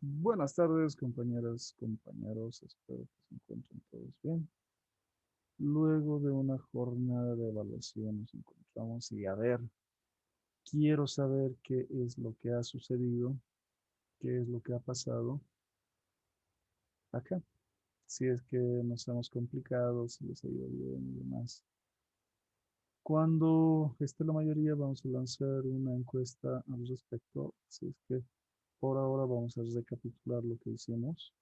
Buenas tardes, compañeras, compañeros. Espero que se encuentren todos bien. Luego de una jornada de evaluación nos encontramos y a ver, quiero saber qué es lo que ha sucedido, qué es lo que ha pasado acá. Si es que nos hemos complicado, si les ha ido bien y demás. Cuando esté la mayoría, vamos a lanzar una encuesta al respecto. Así es que por ahora vamos a recapitular lo que hicimos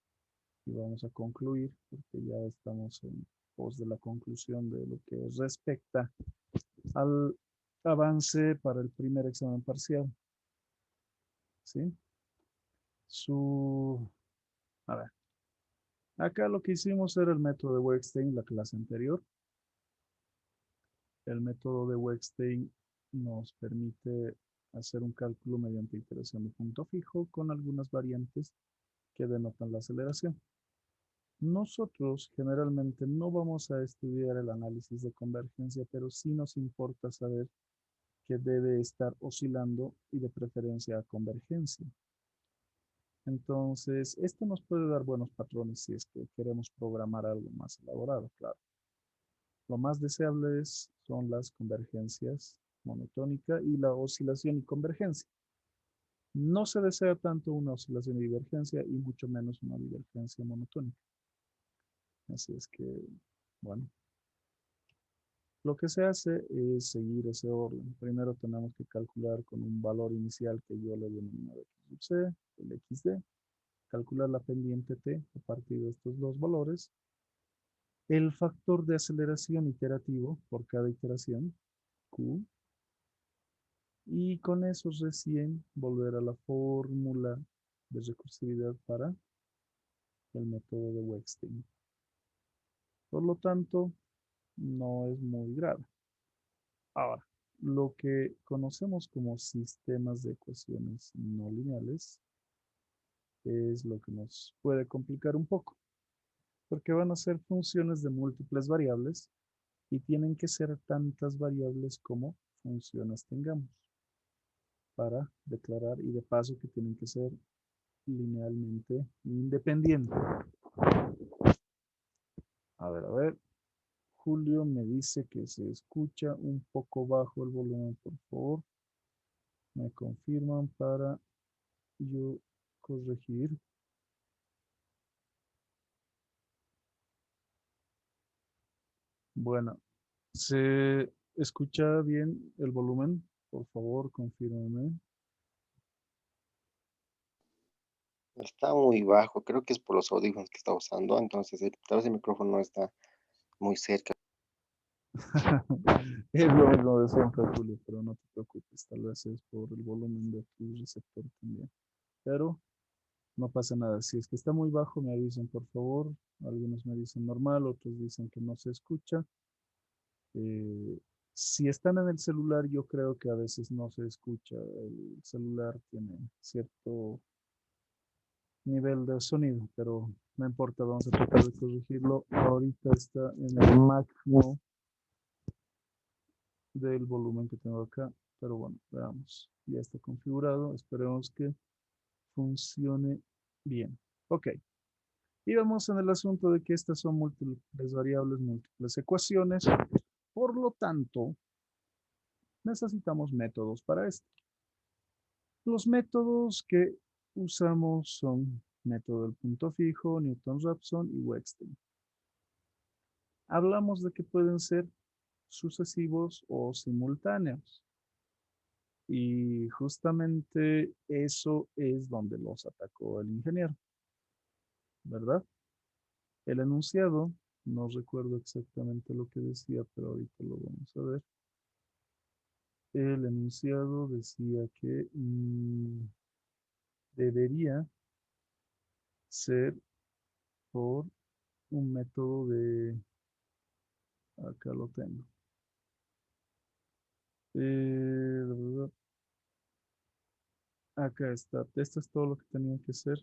y vamos a concluir, porque ya estamos en pos de la conclusión de lo que respecta al avance para el primer examen parcial. ¿Sí? Su, a ver, acá lo que hicimos era el método de Wettstein, la clase anterior. El método de Wettstein nos permite hacer un cálculo mediante iteración de punto fijo con algunas variantes que denotan la aceleración. Nosotros generalmente no vamos a estudiar el análisis de convergencia, pero sí nos importa saber que debe estar oscilando y de preferencia a convergencia. Entonces, esto nos puede dar buenos patrones si es que queremos programar algo más elaborado, claro. Lo más deseable son las convergencias monotónica y la oscilación y convergencia. No se desea tanto una oscilación y divergencia y mucho menos una divergencia monotónica. Así es que, bueno, lo que se hace es seguir ese orden. Primero tenemos que calcular con un valor inicial que yo le denomino x sub c, el xd, calcular la pendiente t a partir de estos dos valores, el factor de aceleración iterativo por cada iteración, q, y con eso recién volver a la fórmula de recursividad para el método de Wettstein. Por lo tanto, no es muy grave. Ahora, lo que conocemos como sistemas de ecuaciones no lineales es lo que nos puede complicar un poco, porque van a ser funciones de múltiples variables y tienen que ser tantas variables como funciones tengamos para declarar y de paso que tienen que ser linealmente independientes. A ver, Julio me dice que se escucha un poco bajo el volumen, por favor. Me confirman para yo corregir. Bueno, ¿se escucha bien el volumen? Por favor, confírmeme. Está muy bajo, creo que es por los audífonos que está usando, entonces tal vez el micrófono no está muy cerca. Es lo mismo de siempre, Julio, pero no te preocupes, tal vez es por el volumen de tu receptor también. Pero no pasa nada. Si es que está muy bajo, me avisan, por favor. Algunos me dicen normal, otros dicen que no se escucha. Eh, si están en el celular, yo creo que a veces no se escucha. El celular tiene cierto nivel de sonido, pero no importa, vamos a tratar de corregirlo. Ahorita está en el máximo del volumen que tengo acá, pero bueno, veamos. Ya está configurado, esperemos que funcione bien. Ok, y vamos en el asunto de que estas son múltiples variables, múltiples ecuaciones, por lo tanto, necesitamos métodos para esto. Los métodos que usamos son método del punto fijo, Newton-Raphson y Wettstein. Hablamos de que pueden ser sucesivos o simultáneos. Y justamente eso es donde los atacó el ingeniero, ¿verdad? El enunciado, no recuerdo exactamente lo que decía, pero ahorita lo vamos a ver. El enunciado decía que debería ser por un método de, acá lo tengo. Eh, Acá está. Esto es todo lo que tenía que ser.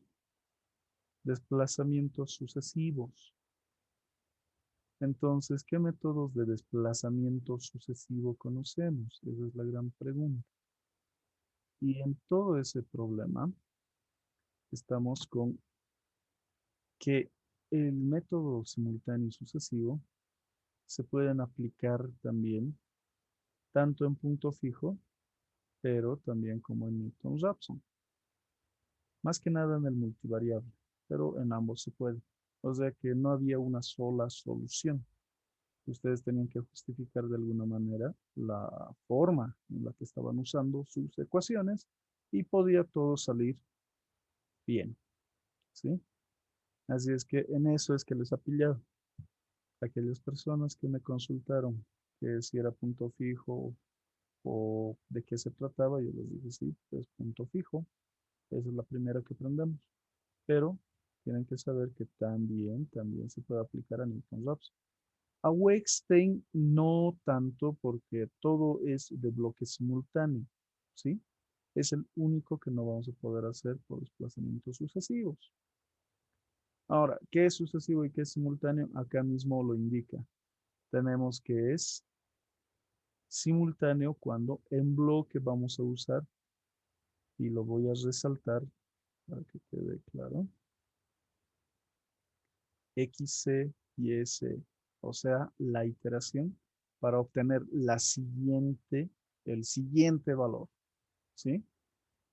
Desplazamientos sucesivos. Entonces, ¿qué métodos de desplazamiento sucesivo conocemos? Esa es la gran pregunta. Y en todo ese problema, estamos con que el método simultáneo y sucesivo se pueden aplicar también tanto en punto fijo, pero también como en Newton-Raphson. Más que nada en el multivariable, pero en ambos se puede. O sea que no había una sola solución. Ustedes tenían que justificar de alguna manera la forma en la que estaban usando sus ecuaciones y podía todo salir bien, ¿sí? Así es que en eso es que les ha pillado. Aquellas personas que me consultaron que si era punto fijo o de qué se trataba, yo les dije, sí, pues punto fijo. Esa es la primera que aprendemos. Pero tienen que saber que también se puede aplicar a Newton-Raphson. A Wettstein no tanto porque todo es de bloque simultáneo, ¿sí? Es el único que no vamos a poder hacer por desplazamientos sucesivos. Ahora, ¿qué es sucesivo y qué es simultáneo? Acá mismo lo indica. Tenemos que es simultáneo cuando en bloque vamos a usar, y lo voy a resaltar para que quede claro, XC y S, o sea, la iteración para obtener el siguiente valor, ¿sí?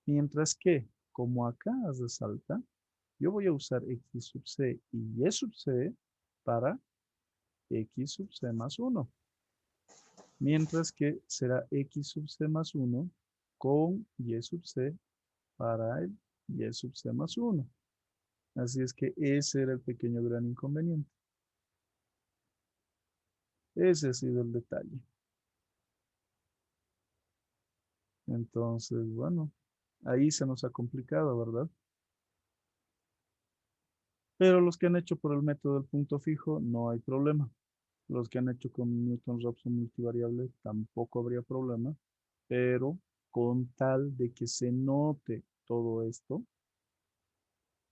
Mientras que, como acá resalta, yo voy a usar X sub C y Y sub C para X sub C más 1. Mientras que será X sub C más 1 con Y sub C para el Y sub C más 1. Así es que ese era el pequeño gran inconveniente. Ese ha sido el detalle. Entonces, bueno, ahí se nos ha complicado, ¿verdad? Pero los que han hecho por el método del punto fijo, no hay problema. Los que han hecho con Newton-Raphson multivariable, tampoco habría problema. Pero con tal de que se note todo esto,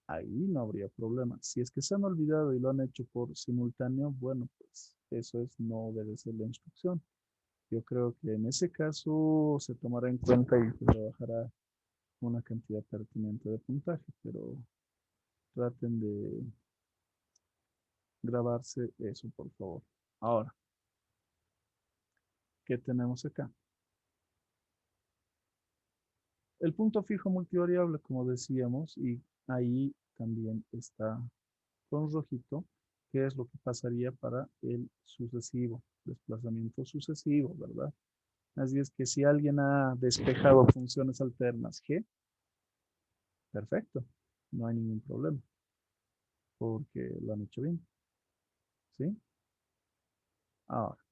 ahí no habría problema. Si es que se han olvidado y lo han hecho por simultáneo, bueno, pues eso es no obedecer la instrucción. Yo creo que en ese caso se tomará en cuenta y se trabajará una cantidad pertinente de puntaje, pero traten de grabarse eso, por favor. Ahora, ¿qué tenemos acá? El punto fijo multivariable, como decíamos, y ahí también está con rojito, qué es lo que pasaría para el sucesivo, desplazamiento sucesivo, ¿verdad? Así es que si alguien ha despejado funciones alternas G, perfecto, no hay ningún problema, porque lo han hecho bien, ¿sí? Ahora,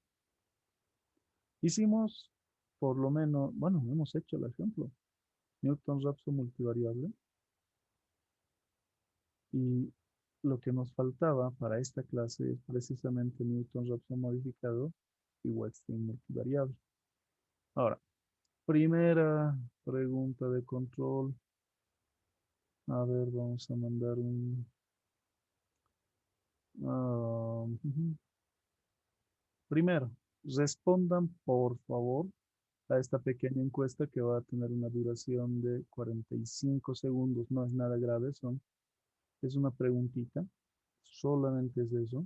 hicimos por lo menos, bueno, hemos hecho el ejemplo, Newton-Raphson multivariable, y lo que nos faltaba para esta clase es precisamente Newton-Raphson modificado y Wettstein multivariable. Ahora, primera pregunta de control. A ver, vamos a mandar un... ujú. Primero, respondan por favor a esta pequeña encuesta que va a tener una duración de 45 segundos. No es nada grave, es una preguntita. Solamente es eso,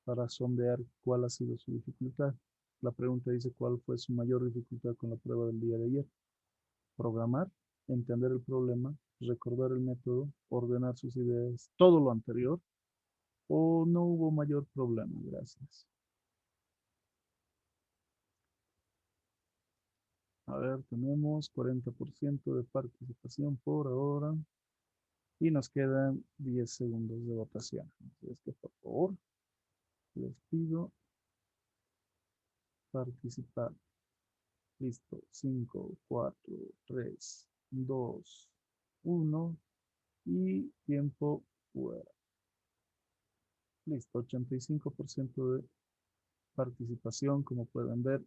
para sondear cuál ha sido su dificultad. La pregunta dice cuál fue su mayor dificultad con la prueba del día de ayer. Programar, entender el problema, recordar el método, ordenar sus ideas, todo lo anterior, o no hubo mayor problema. Gracias. A ver, tenemos 40% de participación por ahora y nos quedan 10 segundos de votación. Así es que, por favor, les pido participar. Listo. 5, 4, 3, 2, 1 y tiempo fuera. Listo. 85% de participación, como pueden ver.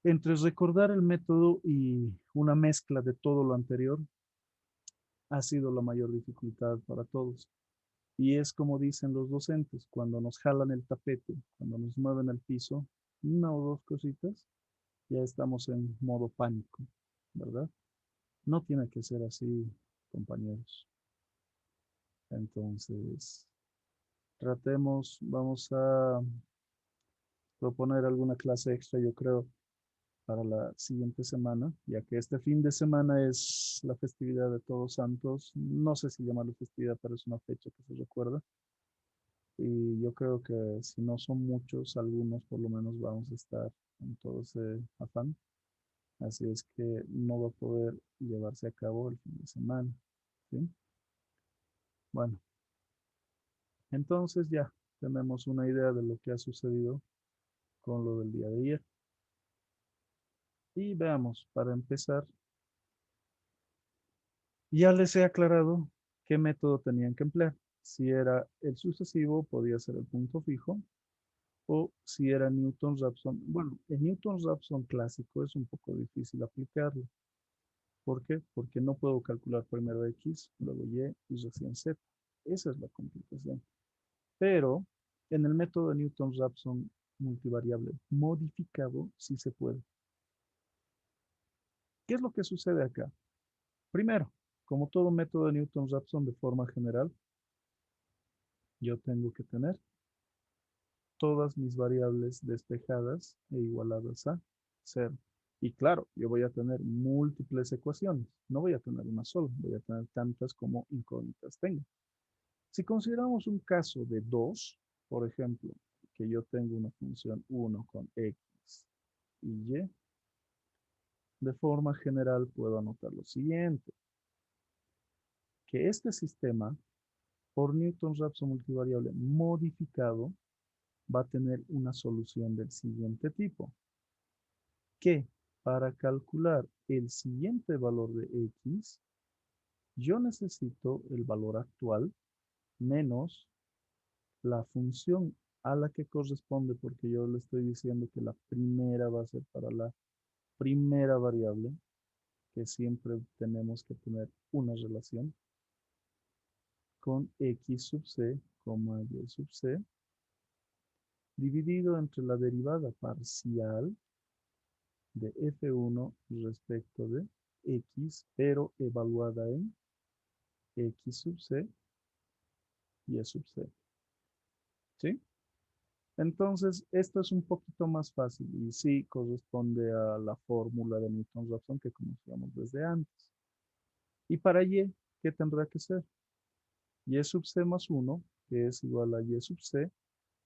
Entre recordar el método y una mezcla de todo lo anterior, ha sido la mayor dificultad para todos. Y es como dicen los docentes, cuando nos jalan el tapete, cuando nos mueven el piso, una o dos cositas, ya estamos en modo pánico, ¿verdad? No tiene que ser así, compañeros. Entonces, tratemos, vamos a proponer alguna clase extra, yo creo, para la siguiente semana, ya que este fin de semana es la festividad de Todos Santos. No sé si llamarlo festividad, pero es una fecha que se recuerda. Y yo creo que si no son muchos, algunos por lo menos vamos a estar en todo ese afán. Así es que no va a poder llevarse a cabo el fin de semana. ¿Sí? Bueno, entonces ya tenemos una idea de lo que ha sucedido con lo del día de ayer. Y veamos, para empezar, ya les he aclarado qué método tenían que emplear. Si era el sucesivo, podía ser el punto fijo, o si era Newton-Raphson. Bueno, el Newton-Raphson clásico es un poco difícil aplicarlo. ¿Por qué? Porque no puedo calcular primero X, luego Y y recién Z. Esa es la complicación. Pero en el método de Newton-Raphson multivariable modificado sí se puede. ¿Qué es lo que sucede acá? Primero, como todo método de Newton-Raphson de forma general, yo tengo que tener todas mis variables despejadas e igualadas a cero. Y claro, yo voy a tener múltiples ecuaciones. No voy a tener una sola, voy a tener tantas como incógnitas tengo. Si consideramos un caso de 2, por ejemplo, que yo tengo una función 1 con x y y, de forma general puedo anotar lo siguiente, que este sistema, por Newton-Raphson multivariable modificado, va a tener una solución del siguiente tipo, que para calcular el siguiente valor de x, yo necesito el valor actual menos la función a la que corresponde, porque yo le estoy diciendo que la primera va a ser para la primera variable, que siempre tenemos que tener una relación con x sub c, y sub c, dividido entre la derivada parcial de f1 respecto de x, pero evaluada en x sub c y sub c. ¿Sí? Entonces, esto es un poquito más fácil y sí corresponde a la fórmula de Newton-Raphson que conocíamos desde antes. Y para y, ¿qué tendrá que ser? Y sub c más 1, que es igual a y sub c,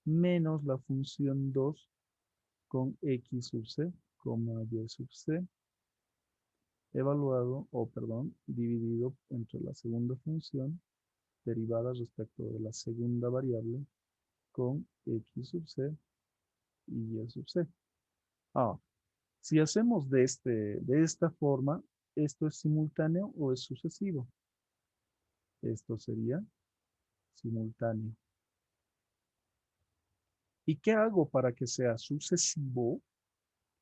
menos la función 2 con x sub c, y sub c, evaluado, o perdón, dividido entre la segunda función derivada respecto de la segunda variable con x sub c y y sub c. Ah, si hacemos de esta forma, ¿esto es simultáneo o es sucesivo? Esto sería simultáneo. ¿Y qué hago para que sea sucesivo?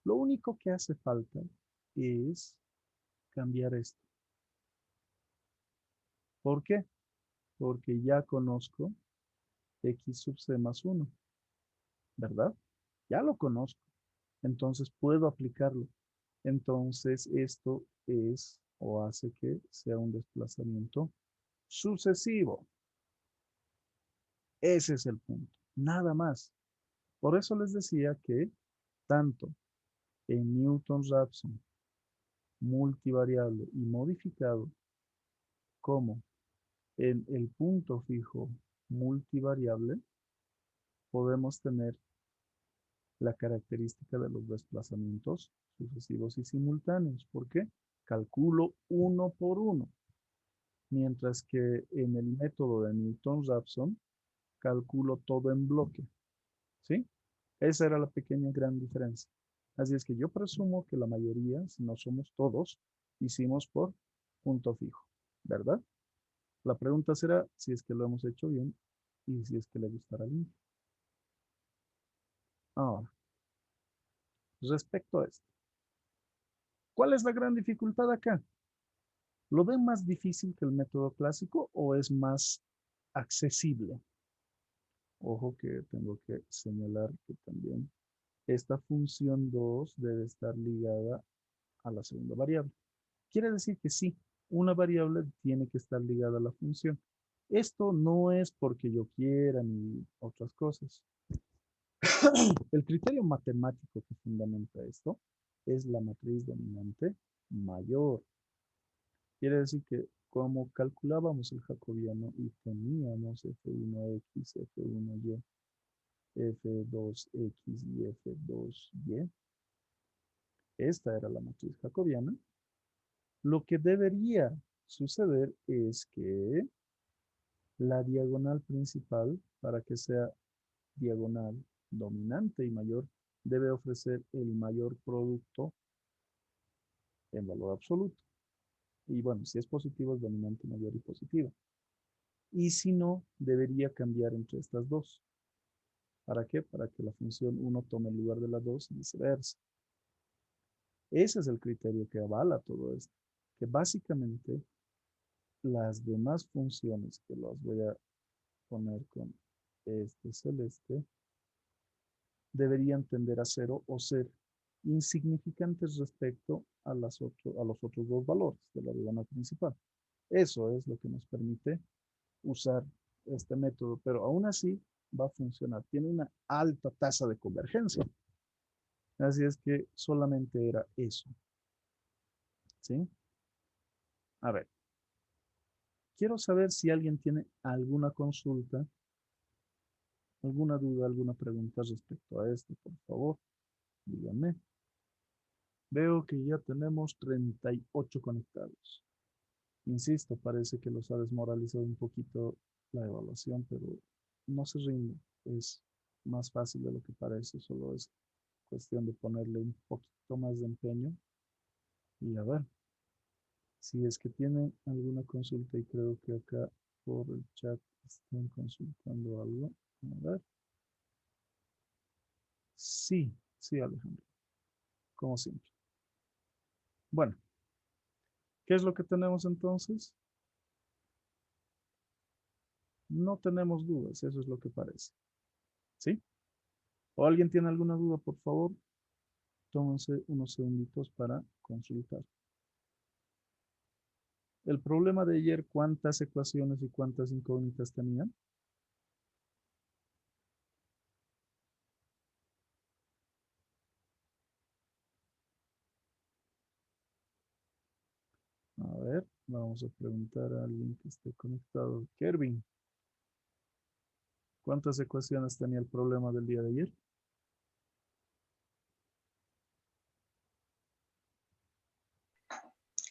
Lo único que hace falta es cambiar esto. ¿Por qué? Porque ya conozco x sub c más 1, ¿verdad? Ya lo conozco. Entonces puedo aplicarlo. Entonces esto es o hace que sea un desplazamiento sucesivo. Ese es el punto. Nada más. Por eso les decía que tanto en Newton-Raphson multivariable y modificado como en el punto fijo multivariable podemos tener la característica de los desplazamientos sucesivos y simultáneos. ¿Por qué? Calculo uno por uno, mientras que en el método de Newton-Raphson calculo todo en bloque. ¿Sí? Esa era la pequeña gran diferencia. Así es que yo presumo que la mayoría, si no somos todos, hicimos por punto fijo, ¿verdad? La pregunta será si es que lo hemos hecho bien y si es que le gustará al niño. Ahora, respecto a esto, ¿cuál es la gran dificultad acá? ¿Lo ven más difícil que el método clásico o es más accesible? Ojo que tengo que señalar que también esta función 2 debe estar ligada a la segunda variable. Quiere decir que sí, una variable tiene que estar ligada a la función. Esto no es porque yo quiera ni otras cosas. El criterio matemático que fundamenta esto es la matriz dominante mayor. Quiere decir que como calculábamos el jacobiano y teníamos f1x, f1y, f2x y f2y, esta era la matriz jacobiana, lo que debería suceder es que la diagonal principal, para que sea diagonal dominante y mayor, debe ofrecer el mayor producto en valor absoluto. Y bueno, si es positivo, es dominante mayor y positiva. Y si no, debería cambiar entre estas dos. ¿Para qué? Para que la función 1 tome el lugar de la 2 y viceversa. Ese es el criterio que avala todo esto. Que básicamente las demás funciones, que las voy a poner con este celeste, deberían tender a cero o ser insignificantes respecto a los otros dos valores de la diagonal principal. Eso es lo que nos permite usar este método, pero aún así va a funcionar. Tiene una alta tasa de convergencia. Así es que solamente era eso. ¿Sí? A ver, quiero saber si alguien tiene alguna consulta, alguna duda, alguna pregunta respecto a esto, por favor, díganme. Veo que ya tenemos 38 conectados. Insisto, parece que los ha desmoralizado un poquito la evaluación, pero no se rinde. Es más fácil de lo que parece, solo es cuestión de ponerle un poquito más de empeño. Y a ver, si es que tienen alguna consulta, y creo que acá por el chat están consultando algo. A ver. Sí, sí, Alejandro, como siempre. Bueno, ¿qué es lo que tenemos entonces? No tenemos dudas, eso es lo que parece. ¿Sí? ¿O alguien tiene alguna duda, por favor? Tómense unos segunditos para consultar. El problema de ayer, ¿cuántas ecuaciones y cuántas incógnitas tenían? A ver, vamos a preguntar a alguien que esté conectado. Kervin, ¿cuántas ecuaciones tenía el problema del día de ayer?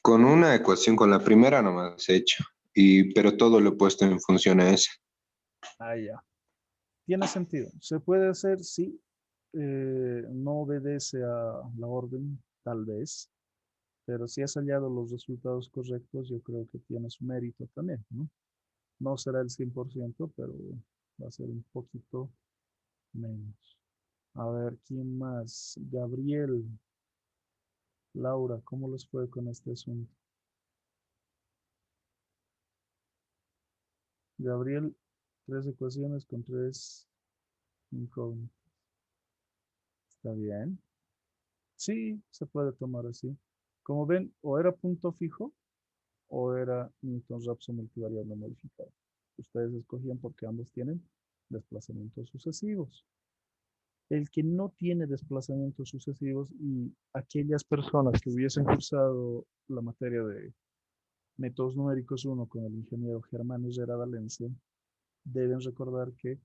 Con una ecuación, con la primera nomás he hecho, pero todo lo he puesto en función a esa. Ah, ya. Tiene sentido. Se puede hacer, sí. No obedece a la orden, tal vez. Pero si has hallado los resultados correctos, yo creo que tiene su mérito también, ¿no? No será el 100%, pero va a ser un poquito menos. A ver, ¿quién más? Gabriel, Laura, ¿cómo les fue con este asunto? Gabriel, 3 ecuaciones con 3 incógnitas. ¿Está bien? Sí, se puede tomar así. Como ven, o era punto fijo o era Newton-Raphson multivariable modificado. Ustedes escogían porque ambos tienen desplazamientos sucesivos. El que no tiene desplazamientos sucesivos y aquellas personas que hubiesen cursado la materia de métodos numéricos 1 con el ingeniero Germán Herrera Valencia, deben recordar que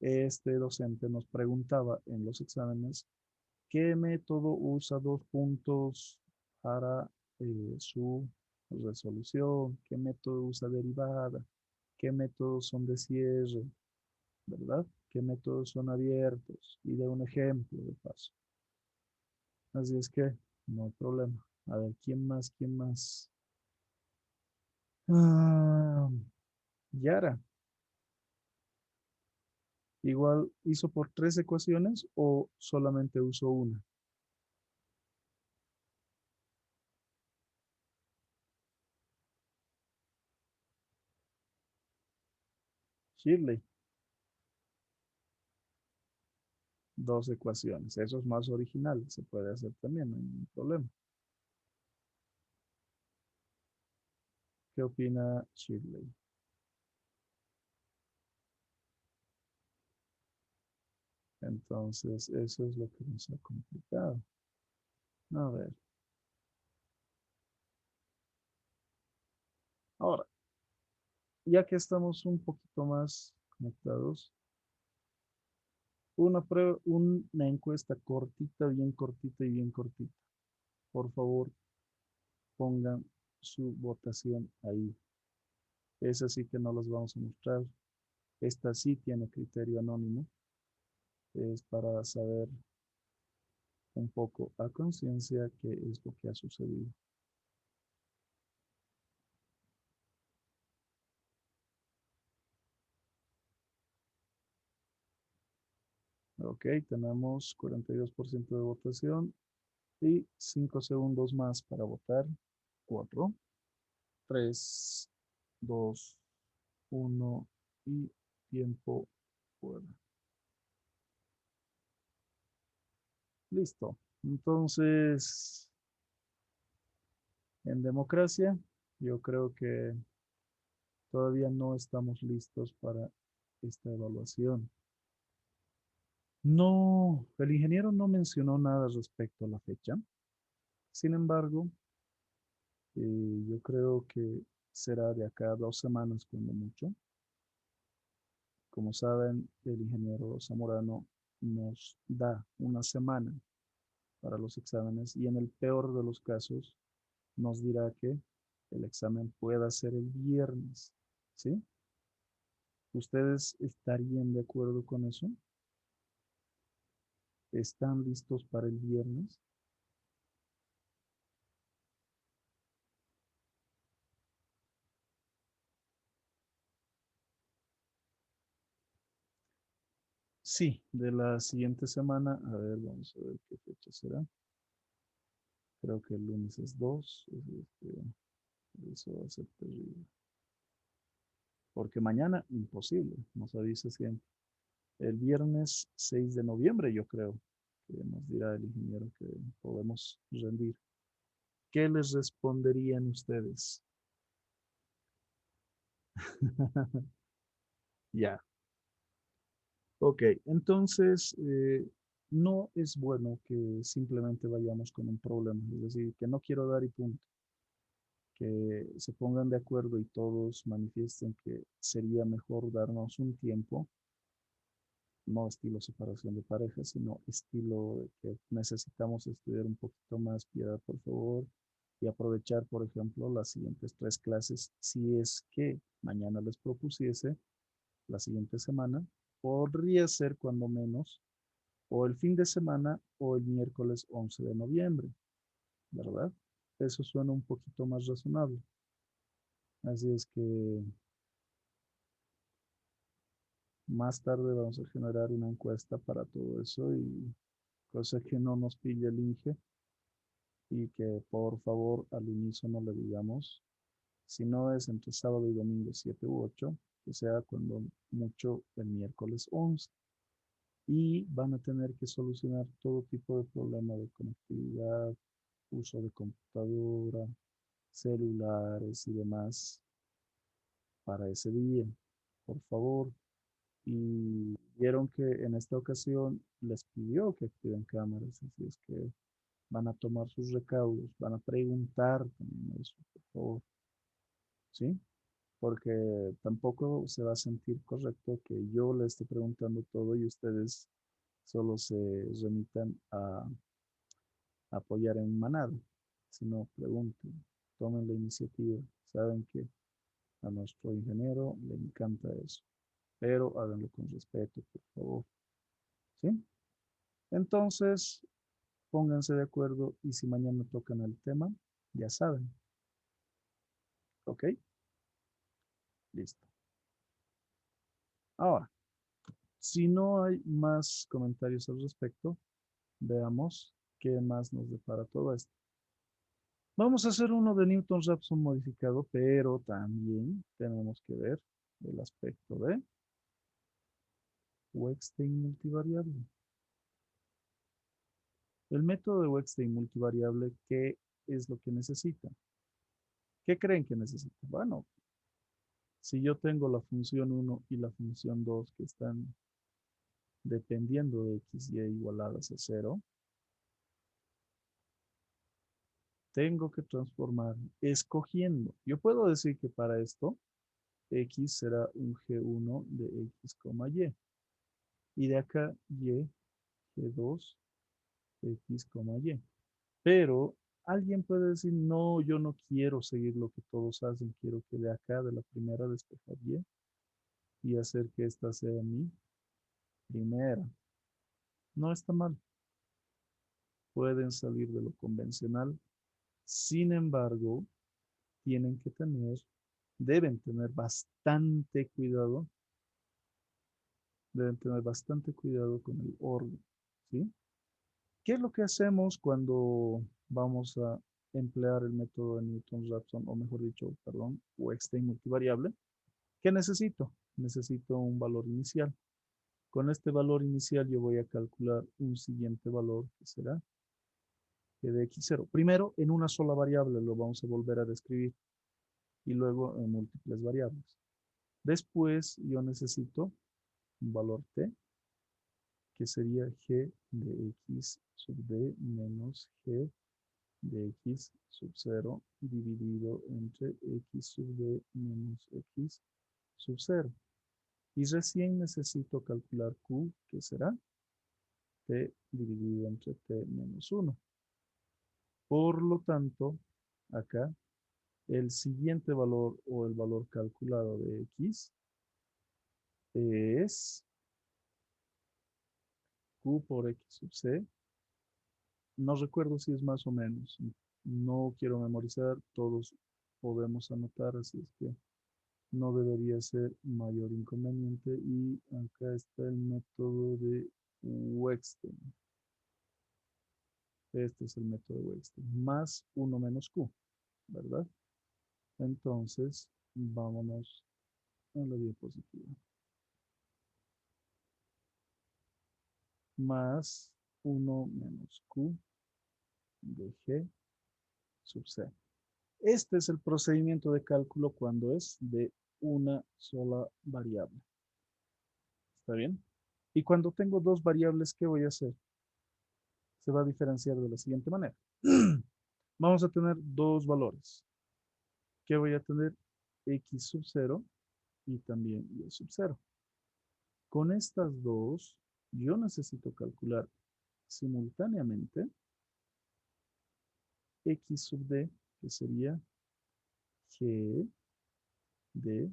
este docente nos preguntaba en los exámenes qué método usa 2 puntos para su resolución, qué método usa derivada, qué métodos son de cierre, ¿verdad? ¿Qué métodos son abiertos? Y de un ejemplo de paso. Así es que no hay problema. A ver, ¿quién más? ¿Quién más? Ah, Yara. Igual hizo por 3 ecuaciones o solamente usó una. Shirley, 2 ecuaciones. Eso es más original. Se puede hacer también, no hay ningún problema. ¿Qué opina Shirley? Entonces, eso es lo que nos ha complicado. A ver. Ahora, ya que estamos un poquito más conectados, una encuesta cortita, bien cortita y bien cortita. Por favor, pongan su votación ahí. Esa sí que no las vamos a mostrar. Esta sí tiene criterio anónimo. Es para saber un poco a conciencia qué es lo que ha sucedido. Ok, tenemos 42% de votación y 5 segundos más para votar. 4, 3, 2, 1 y tiempo fuera. Listo. Entonces, en democracia, yo creo que todavía no estamos listos para esta evaluación. No, el ingeniero no mencionó nada respecto a la fecha. Sin embargo, yo creo que será de acá a 2 semanas cuando mucho. Como saben, el ingeniero Zamorano nos da una semana para los exámenes y en el peor de los casos nos dirá que el examen pueda ser el viernes. ¿Sí? ¿Ustedes estarían de acuerdo con eso? ¿Están listos para el viernes? Sí, de la siguiente semana. A ver, vamos a ver qué fecha será. Creo que el lunes es 2. Eso va a ser terrible. Porque mañana, imposible. Nos avisa siempre. El viernes 6 de noviembre, yo creo, que nos dirá el ingeniero que podemos rendir. ¿Qué les responderían ustedes? Ya. Ok, entonces no es bueno que simplemente vayamos con un problema, es decir, que no quiero dar y punto, que se pongan de acuerdo y todos manifiesten que sería mejor darnos un tiempo, no estilo separación de parejas, sino estilo de que necesitamos estudiar un poquito más, piedad, por favor, y aprovechar, por ejemplo, las siguientes 3 clases, si es que mañana les propusiese la siguiente semana, podría ser cuando menos o el fin de semana o el miércoles 11 de noviembre, ¿verdad? Eso suena un poquito más razonable. Así es que más tarde vamos a generar una encuesta para todo eso y cosa que no nos pille el Inge y que por favor al unísono le digamos, si no es entre sábado y domingo 7 u 8, que sea cuando mucho el miércoles 11. Y van a tener que solucionar todo tipo de problema de conectividad, uso de computadora, celulares y demás para ese día, por favor. Y vieron que en esta ocasión les pidió que activen cámaras, así es que van a tomar sus recaudos, van a preguntar también eso, por favor, ¿sí? Porque tampoco se va a sentir correcto que yo le esté preguntando todo y ustedes solo se remitan a apoyar en manada, sino pregunten, tomen la iniciativa, saben que a nuestro ingeniero le encanta eso, pero háganlo con respeto, por favor. ¿Sí? Entonces, pónganse de acuerdo y si mañana tocan el tema, ya saben. ¿Ok? Listo. Ahora, si no hay más comentarios al respecto, veamos qué más nos depara todo esto. Vamos a hacer uno de Newton-Raphson modificado, pero también tenemos que ver el aspecto de Wettstein multivariable. El método de Wettstein multivariable, ¿qué es lo que necesita? ¿Qué creen que necesito? Bueno, si yo tengo la función 1 y la función 2 que están dependiendo de x y igualadas a 0, tengo que transformar escogiendo. Yo puedo decir que para esto x será un g1 de x, y. Y de acá y, g2, x, y. Pero alguien puede decir, no, yo no quiero seguir lo que todos hacen, quiero que de acá, de la primera, despejar y hacer que esta sea mi primera. No está mal. Pueden salir de lo convencional. Sin embargo, deben tener bastante cuidado, con el orden, ¿sí? ¿Qué es lo que hacemos cuando vamos a emplear el método de Newton-Raphson, o mejor dicho, perdón, Wettstein multivariable? ¿Qué necesito? Necesito un valor inicial. Con este valor inicial yo voy a calcular un siguiente valor que será g de x0. Primero en una sola variable lo vamos a volver a describir y luego en múltiples variables. Después yo necesito un valor t que sería g de x sub d menos g de x sub 0 dividido entre x sub d menos x sub 0. Y recién necesito calcular q, que será t dividido entre t menos 1. Por lo tanto, acá el siguiente valor o el valor calculado de x es q por x sub c. No recuerdo si es más o menos. No quiero memorizar, todos podemos anotar, así es que no debería ser mayor inconveniente. Y acá está el método de Wettstein. Este es el método de Wettstein. Más 1 menos q, ¿verdad? Entonces, vámonos a la diapositiva. Más 1 menos q de g sub c. Este es el procedimiento de cálculo cuando es de una sola variable. ¿Está bien? Y cuando tengo dos variables, ¿qué voy a hacer? Se va a diferenciar de la siguiente manera. Vamos a tener dos valores. ¿Qué voy a tener? X sub 0 y también y sub 0. Con estas dos, yo necesito calcular simultáneamente x sub d, que sería g de,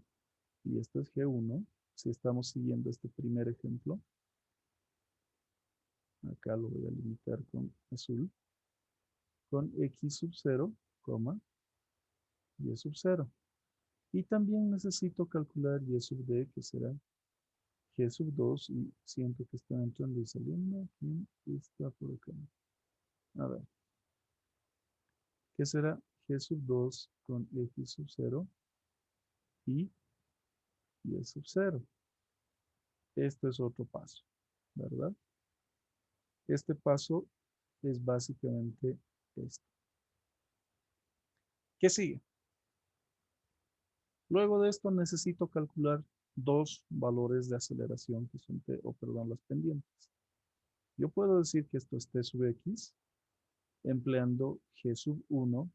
y esto es g1, si estamos siguiendo este primer ejemplo, acá lo voy a limitar con azul, con x sub 0, y sub 0. Y también necesito calcular y sub d, que será g sub 2, y siento que está entrando y saliendo. ¿Quién está por acá? A ver. ¿Qué será g sub 2 con x sub 0 y y sub 0? Este es otro paso, ¿verdad? Este paso es básicamente este. ¿Qué sigue? Luego de esto necesito calcular dos valores de aceleración que son las pendientes. Yo puedo decir que esto es t sub x empleando g sub 1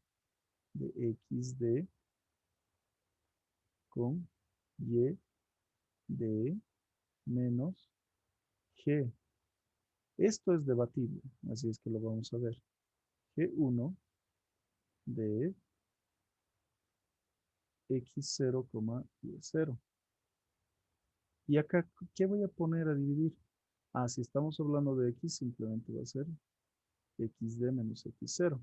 de xd con y de menos g. Esto es debatible, así es que lo vamos a ver. G1 de x0, y0. Y acá, ¿qué voy a poner a dividir? Ah, si estamos hablando de x, simplemente va a ser xd menos x0.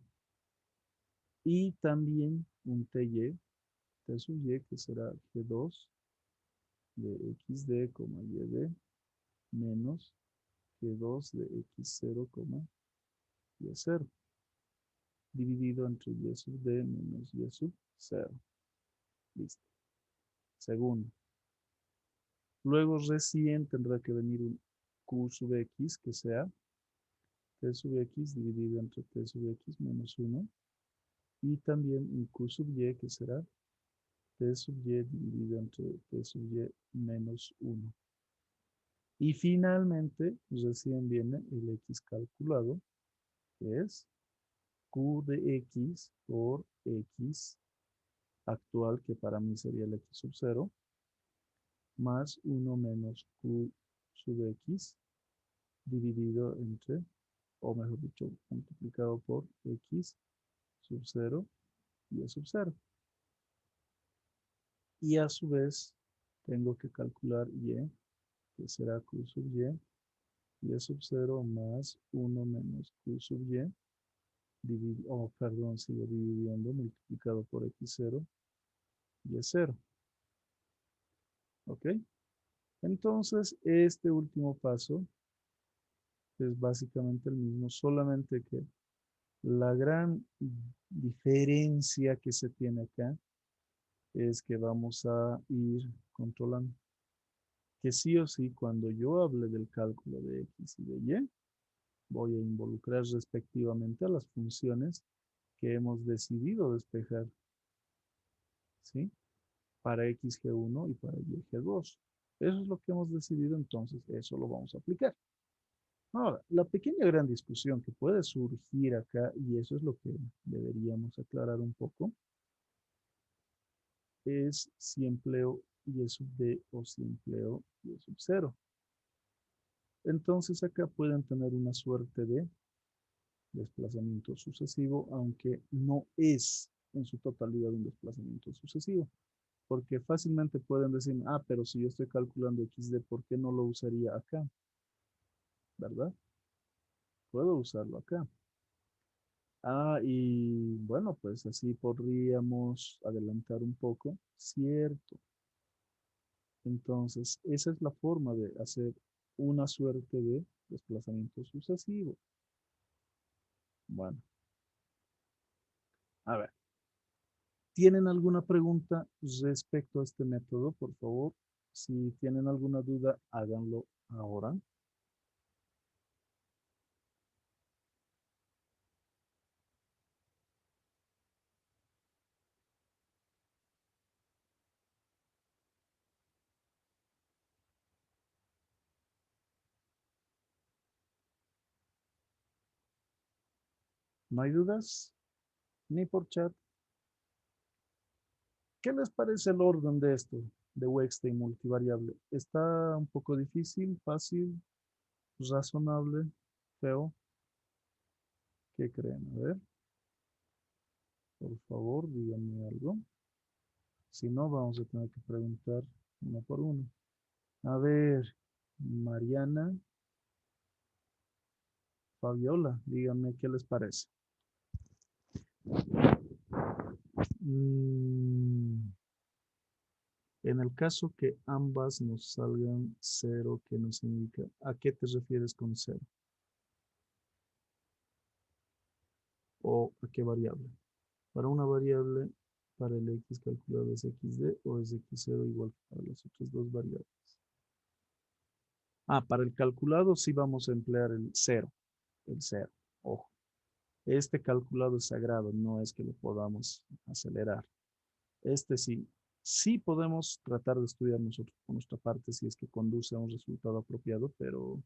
Y también un ty, t sub y, que será g2 de xd, yd menos g2 de x0, y0. Dividido entre y sub d menos y sub 0. Listo. Segundo. Luego recién tendrá que venir un q sub x, que sea t sub x dividido entre t sub x menos 1, Y también un q sub y, que será t sub y dividido entre t sub y menos 1. Y finalmente, recién viene el x calculado, que es q de x por x actual, que para mí sería el x sub 0, más 1 menos q sub x dividido entre, o mejor dicho, multiplicado por x sub 0 y sub 0. Y a su vez, tengo que calcular y, que será q sub y sub 0 más 1 menos q sub y, sigo dividiendo, multiplicado por x0 y 0. ¿Ok? Entonces, este último paso es básicamente el mismo, solamente que la gran diferencia que se tiene acá es que vamos a ir controlando que sí o sí, cuando yo hable del cálculo de x y de y, voy a involucrar respectivamente a las funciones que hemos decidido despejar, ¿sí? Para x g1 y para y g2. Eso es lo que hemos decidido, entonces eso lo vamos a aplicar. Ahora, la pequeña gran discusión que puede surgir acá, y eso es lo que deberíamos aclarar un poco, es si empleo y sub d o si empleo y sub 0. Entonces acá pueden tener una suerte de desplazamiento sucesivo, aunque no es en su totalidad un desplazamiento sucesivo. Porque fácilmente pueden decir, ah, pero si yo estoy calculando xd, ¿por qué no lo usaría acá? ¿Verdad? Puedo usarlo acá. Ah, y bueno, pues así podríamos adelantar un poco. Cierto. Entonces, esa es la forma de hacer una suerte de desplazamiento sucesivo. Bueno, a ver. ¿Tienen alguna pregunta respecto a este método? Por favor, si tienen alguna duda, háganlo ahora. ¿No hay dudas? Ni por chat. ¿Qué les parece el orden de esto, de Wettstein multivariable? ¿Está un poco difícil, fácil, razonable, feo? ¿Qué creen? A ver, por favor, díganme algo. Si no, vamos a tener que preguntar uno por uno. A ver, Mariana, Fabiola, díganme qué les parece. Mm, En el caso que ambas nos salgan cero, ¿qué nos indica? ¿A qué te refieres con cero? ¿O a qué variable? Para una variable, para el x calculado es xd o es x0 igual que para las otras dos variables. Ah, para el calculado sí vamos a emplear el cero, ojo. Este calculado es sagrado, no es que lo podamos acelerar. Este sí, sí podemos tratar de estudiar nosotros por nuestra parte si es que conduce a un resultado apropiado, pero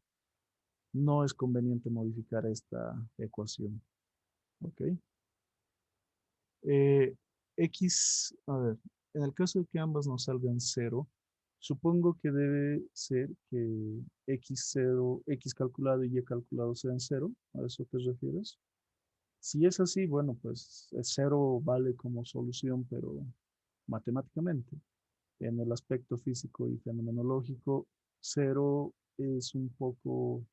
no es conveniente modificar esta ecuación. ¿Ok? Eh, a ver, en el caso de que ambas nos salgan cero, supongo que debe ser que x0, x calculado y y calculado sean cero. ¿A eso te refieres? Si es así, bueno, pues el cero vale como solución, pero matemáticamente. En el aspecto físico y fenomenológico, cero es un poco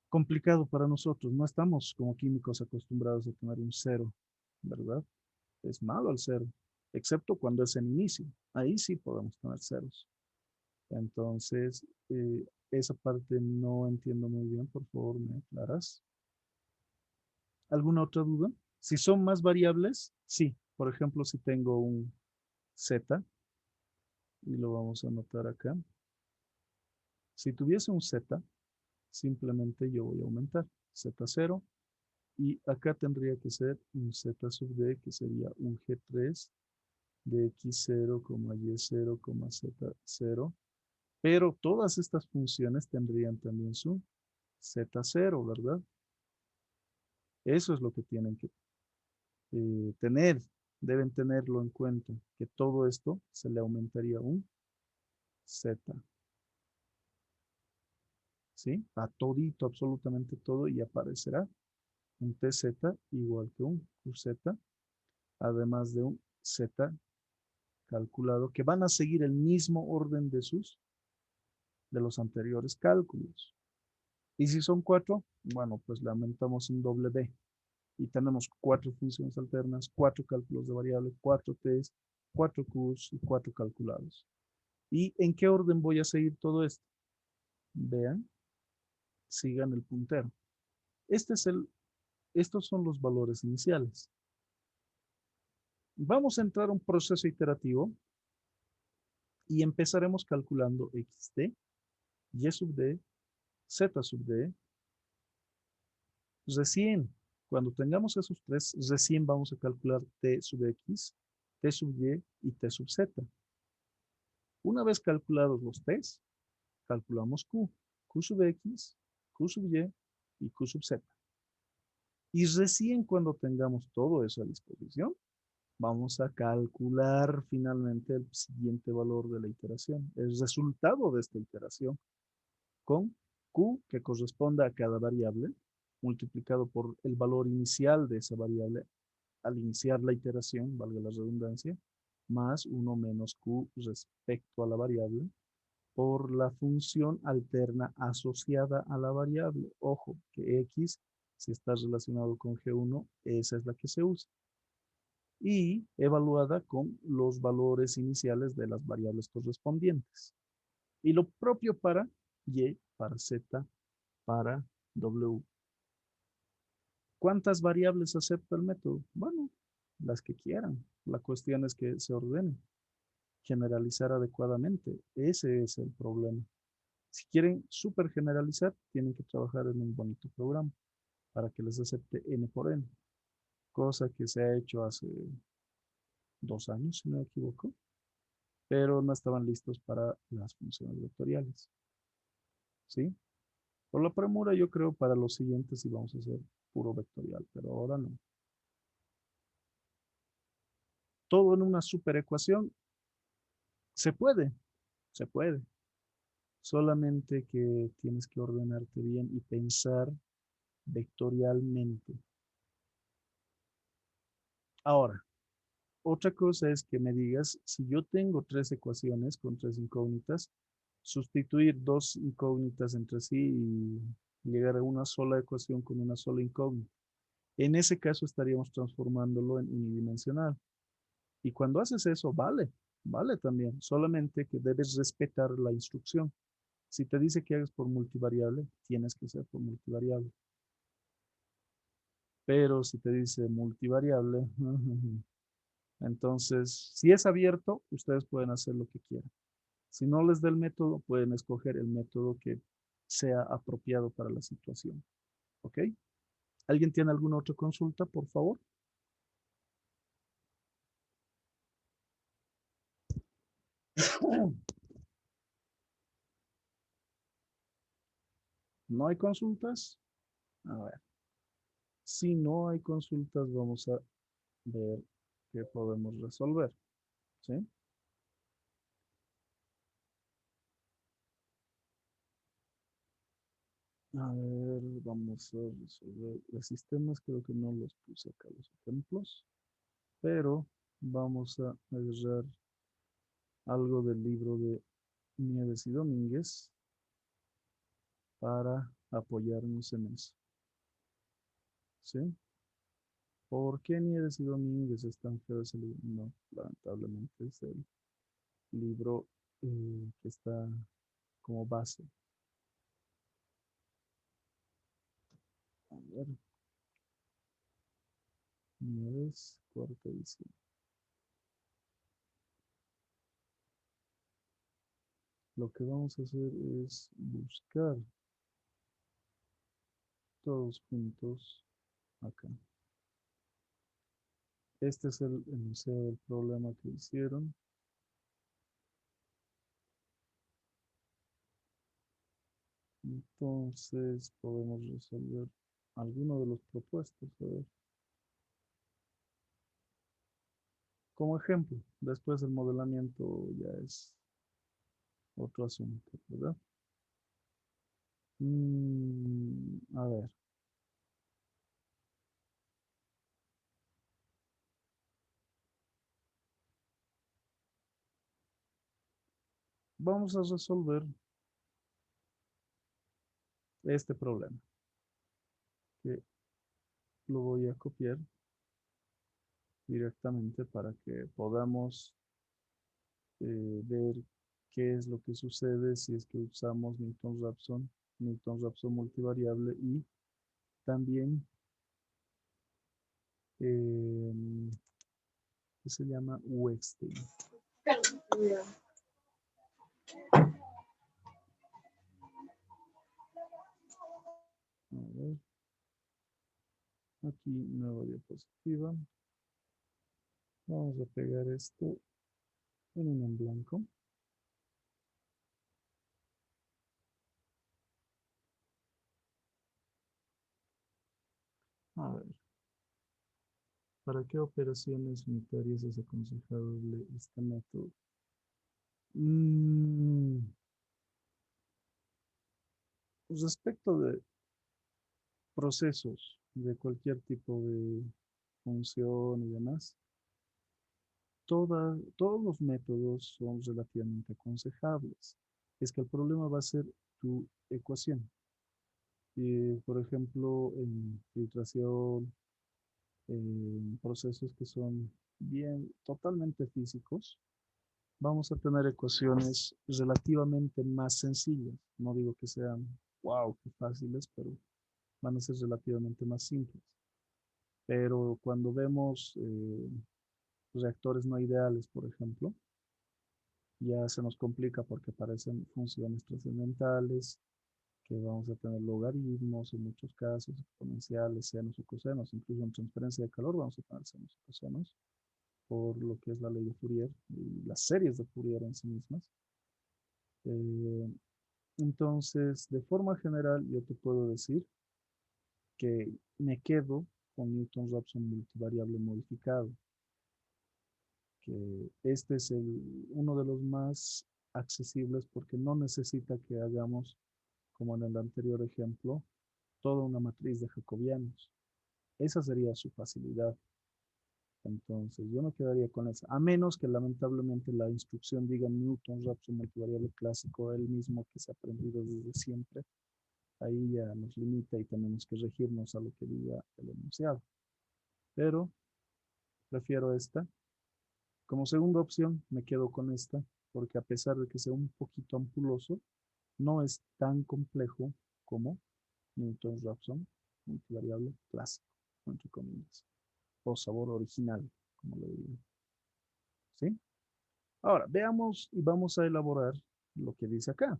complicado para nosotros. No estamos como químicos acostumbrados a tener un cero, ¿verdad? Es malo el cero, excepto cuando es en inicio. Ahí sí podemos tener ceros. Entonces, esa parte no entiendo muy bien. Por favor, ¿me aclaras? ¿Alguna otra duda? Si son más variables, sí. Por ejemplo, si tengo un z, y lo vamos a anotar acá. Si tuviese un z, simplemente yo voy a aumentar z0 Y acá tendría que ser un z sub d, que sería un g3 de x0, y0, z0. Pero todas estas funciones tendrían también su z0, ¿verdad? Eso es lo que tienen que tener, deben tenerlo en cuenta, que todo esto se le aumentaría un z, ¿sí? A todito, absolutamente todo, y aparecerá un tz igual que un qz, además de un z calculado, que van a seguir el mismo orden de los anteriores cálculos. Y si son 4, bueno, pues le aumentamos un doble b. Y tenemos 4 funciones alternas, 4 cálculos de variable, 4 t's, 4 q's y 4 calculados. ¿Y en qué orden voy a seguir todo esto? Vean, sigan el puntero. Estos son los valores iniciales. Vamos a entrar a un proceso iterativo y empezaremos calculando xt, y sub d, z sub d. Recién, cuando tengamos esos tres, recién vamos a calcular t sub x, t sub y y t sub z. Una vez calculados los t's, calculamos q, q sub x, q sub y y q sub z. Y recién cuando tengamos todo eso a disposición, vamos a calcular finalmente el siguiente valor de la iteración, el resultado de esta iteración, con q, que corresponde a cada variable, multiplicado por el valor inicial de esa variable al iniciar la iteración, valga la redundancia, más 1 menos q respecto a la variable, por la función alterna asociada a la variable. Ojo, que x, si está relacionado con G1, esa es la que se usa. Y evaluada con los valores iniciales de las variables correspondientes. Y lo propio para y, para z, para w. ¿Cuántas variables acepta el método? Bueno, las que quieran. La cuestión es que se ordenen. Generalizar adecuadamente. Ese es el problema. Si quieren super generalizar, tienen que trabajar en un bonito programa para que les acepte n por n. Cosa que se ha hecho hace 2 años, si no me equivoco. Pero no estaban listos para las funciones vectoriales. ¿Sí? Por la premura, yo creo para los siguientes sí vamos a hacer puro vectorial, pero ahora no. Todo en una super ecuación se puede, se puede. Solamente que tienes que ordenarte bien y pensar vectorialmente. Ahora, otra cosa es que me digas, si yo tengo 3 ecuaciones con 3 incógnitas, sustituir 2 incógnitas entre sí y llegar a una sola ecuación con una sola incógnita. En ese caso estaríamos transformándolo en unidimensional. Y cuando haces eso, vale también. Solamente que debes respetar la instrucción. Si te dice que hagas por multivariable, tienes que hacer por multivariable. Pero si te dice multivariable, entonces, si es abierto, ustedes pueden hacer lo que quieran. Si no les da el método, pueden escoger el método que sea apropiado para la situación. ¿Ok? ¿Alguien tiene alguna otra consulta, por favor? ¿No hay consultas? A ver. Si no hay consultas, vamos a ver qué podemos resolver. ¿Sí? A ver, vamos a resolver los sistemas. Creo que no los puse acá los ejemplos, pero vamos a agarrar algo del libro de Nieves y Domínguez para apoyarnos en eso. ¿Sí? ¿Por qué Nieves y Domínguez es tan feo ese libro? No, lamentablemente es el libro que está como base. A ver, Nieves, cuarta edición. Lo que vamos a hacer es buscar todos juntos acá. Este es el enunciado del problema que hicieron. Entonces podemos resolver alguno de los propuestos. A ver. Como ejemplo, después el modelamiento ya es otro asunto, ¿verdad? A ver. Vamos a resolver este problema, que lo voy a copiar directamente para que podamos ver qué es lo que sucede si es que usamos Newton-Raphson multivariable y también, ¿qué se llama? Wettstein. A ver, aquí nueva diapositiva. Vamos a pegar esto en un en blanco. A ver, ¿para qué operaciones unitarias es aconsejable este método? Respecto de procesos de cualquier tipo de función y demás, todos los métodos son relativamente aconsejables. Es que el problema va a ser tu ecuación. Y, por ejemplo, en filtración, en procesos que son bien, totalmente físicos, vamos a tener ecuaciones relativamente más sencillas. No digo que sean, wow, qué fáciles, pero van a ser relativamente más simples. Pero cuando vemos reactores no ideales, por ejemplo, ya se nos complica porque aparecen funciones trascendentales, que vamos a tener logaritmos en muchos casos, exponenciales, senos o cosenos, incluso en transferencia de calor vamos a tener senos y cosenos, por lo que es la ley de Fourier y las series de Fourier en sí mismas. Eh, entonces, de forma general, yo te puedo decir que me quedo con Newton-Raphson multivariable modificado, que este es uno de los más accesibles porque no necesita que hagamos, como en el anterior ejemplo, toda una matriz de jacobianos. Esa sería su facilidad. Entonces, yo me quedaría con esa. A menos que lamentablemente la instrucción diga Newton-Raphson multivariable clásico, el mismo que se ha aprendido desde siempre. Ahí ya nos limita y tenemos que regirnos a lo que diga el enunciado. Pero prefiero esta. Como segunda opción, me quedo con esta, porque a pesar de que sea un poquito ampuloso, no es tan complejo como Newton-Raphson multivariable clásico, entre comillas, o sabor original, como le digo. ¿Sí? Ahora, veamos y vamos a elaborar lo que dice acá.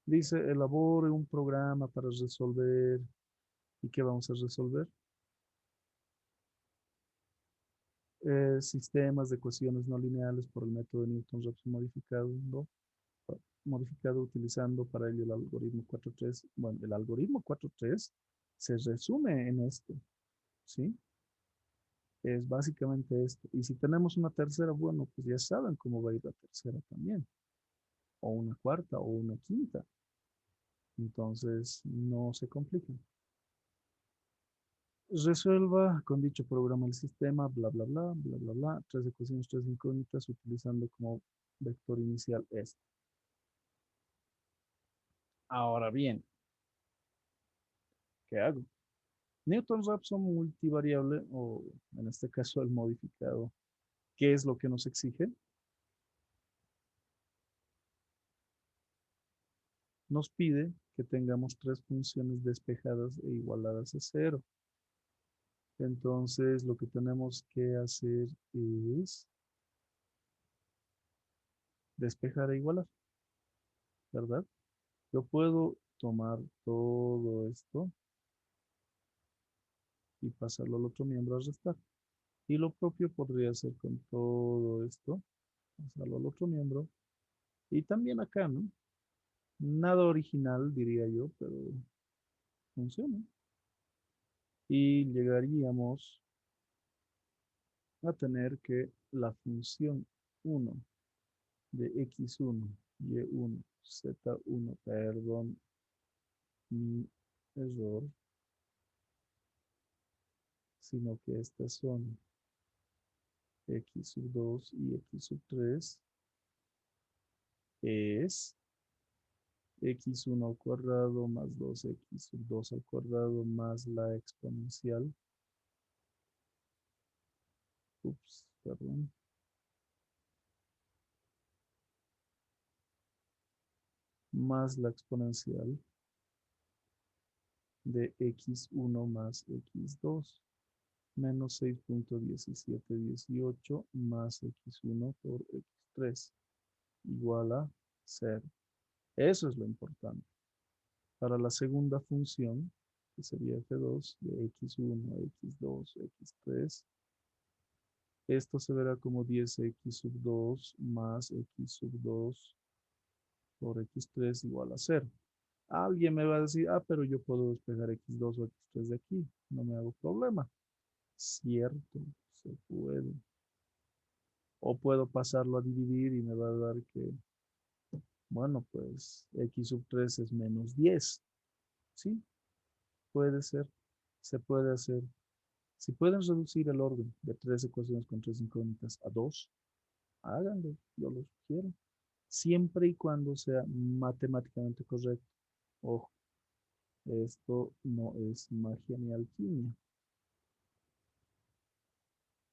Dice, elabore un programa para resolver. ¿Y qué vamos a resolver? Sistemas de ecuaciones no lineales por el método de Newton-Raphson modificado utilizando para ello el algoritmo 4.3. Bueno, el algoritmo 4.3 se resume en esto, ¿sí? Es básicamente esto. Y si tenemos una tercera, bueno, pues ya saben cómo va a ir la tercera también. O una cuarta o una quinta. Entonces, no se compliquen. Resuelva con dicho programa el sistema, bla, bla, bla, bla, bla, bla. Tres ecuaciones, tres incógnitas, utilizando como vector inicial este. Ahora bien, ¿qué hago? Newton-Raphson multivariable, o en este caso el modificado, ¿qué es lo que nos exige? Nos pide que tengamos tres funciones despejadas e igualadas a cero. Entonces, lo que tenemos que hacer es despejar e igualar, ¿verdad? Yo puedo tomar todo esto y pasarlo al otro miembro a restar. Y lo propio podría hacer con todo esto, pasarlo al otro miembro. Y también acá, ¿no? Nada original, diría yo, pero funciona. Y llegaríamos a tener que la función 1 de x1, y1, z1, perdón, mi error, sino que estas son x sub 2 y x sub 3 es x1 al cuadrado más 2x sub 2 al cuadrado más la exponencial, perdón, más la exponencial de x1 más x2 menos 6.1718 más x1 por x3 igual a 0. Eso es lo importante. Para la segunda función, que sería f2 de x1, x2, x3, esto se verá como 10x sub 2 más x sub 2 por x3 igual a 0. Alguien me va a decir, pero yo puedo despejar x2 o x3 de aquí, no me hago problema. Cierto, se puede. O puedo pasarlo a dividir y me va a dar que, bueno, pues x sub 3 es menos 10. Sí, puede ser, se puede hacer. Si pueden reducir el orden de 3 ecuaciones con 3 incógnitas a 2, háganlo, yo lo sugiero. Siempre y cuando sea matemáticamente correcto. Ojo, esto no es magia ni alquimia.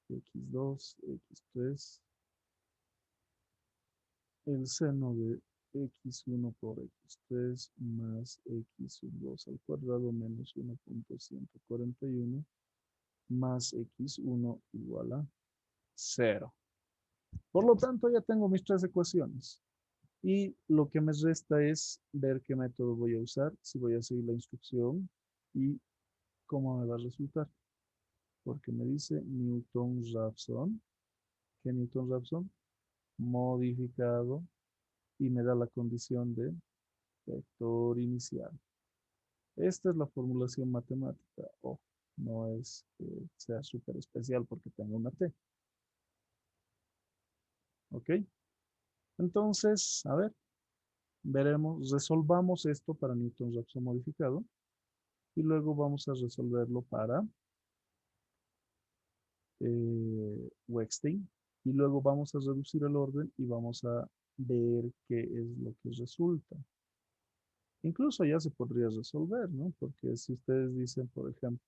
x2, x3, el seno de x1 por x3 más x sub 2 al cuadrado menos 1.141 más x1 igual a 0. Por lo tanto, ya tengo mis tres ecuaciones. Y lo que me resta es ver qué método voy a usar, si voy a seguir la instrucción y cómo me va a resultar. Porque me dice Newton-Raphson. ¿Qué Newton-Raphson? Modificado y me da la condición de vector inicial. Esta es la formulación matemática. Ojo, no es que sea súper especial porque tengo una T. ¿Ok? Entonces, a ver, veremos, resolvamos esto para Newton-Raphson modificado y luego vamos a resolverlo para Wettstein y luego vamos a reducir el orden y vamos a ver qué es lo que resulta. Incluso ya se podría resolver, ¿no? Porque si ustedes dicen, por ejemplo,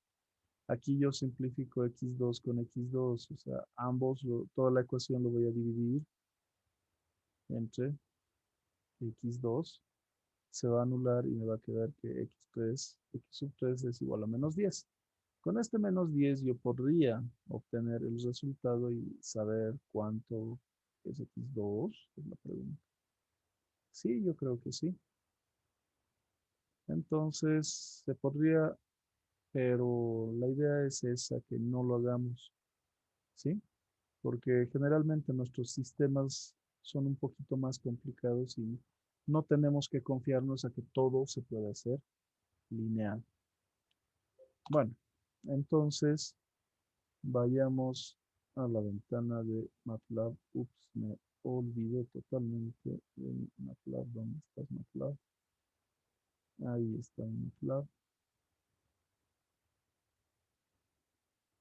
aquí yo simplifico x2 con x2, o sea, toda la ecuación lo voy a dividir entre x2, se va a anular y me va a quedar que x sub 3 es igual a menos 10. Con este menos 10 yo podría obtener el resultado y saber cuánto es x2, es la pregunta. Sí, yo creo que sí. Entonces, se podría, pero la idea es esa, que no lo hagamos, ¿sí? Porque generalmente nuestros sistemas son un poquito más complicados y no tenemos que confiarnos a que todo se puede hacer lineal. Bueno, entonces vayamos a la ventana de MATLAB. Ups, me olvidé totalmente de MATLAB. ¿Dónde estás, MATLAB? Ahí está MATLAB.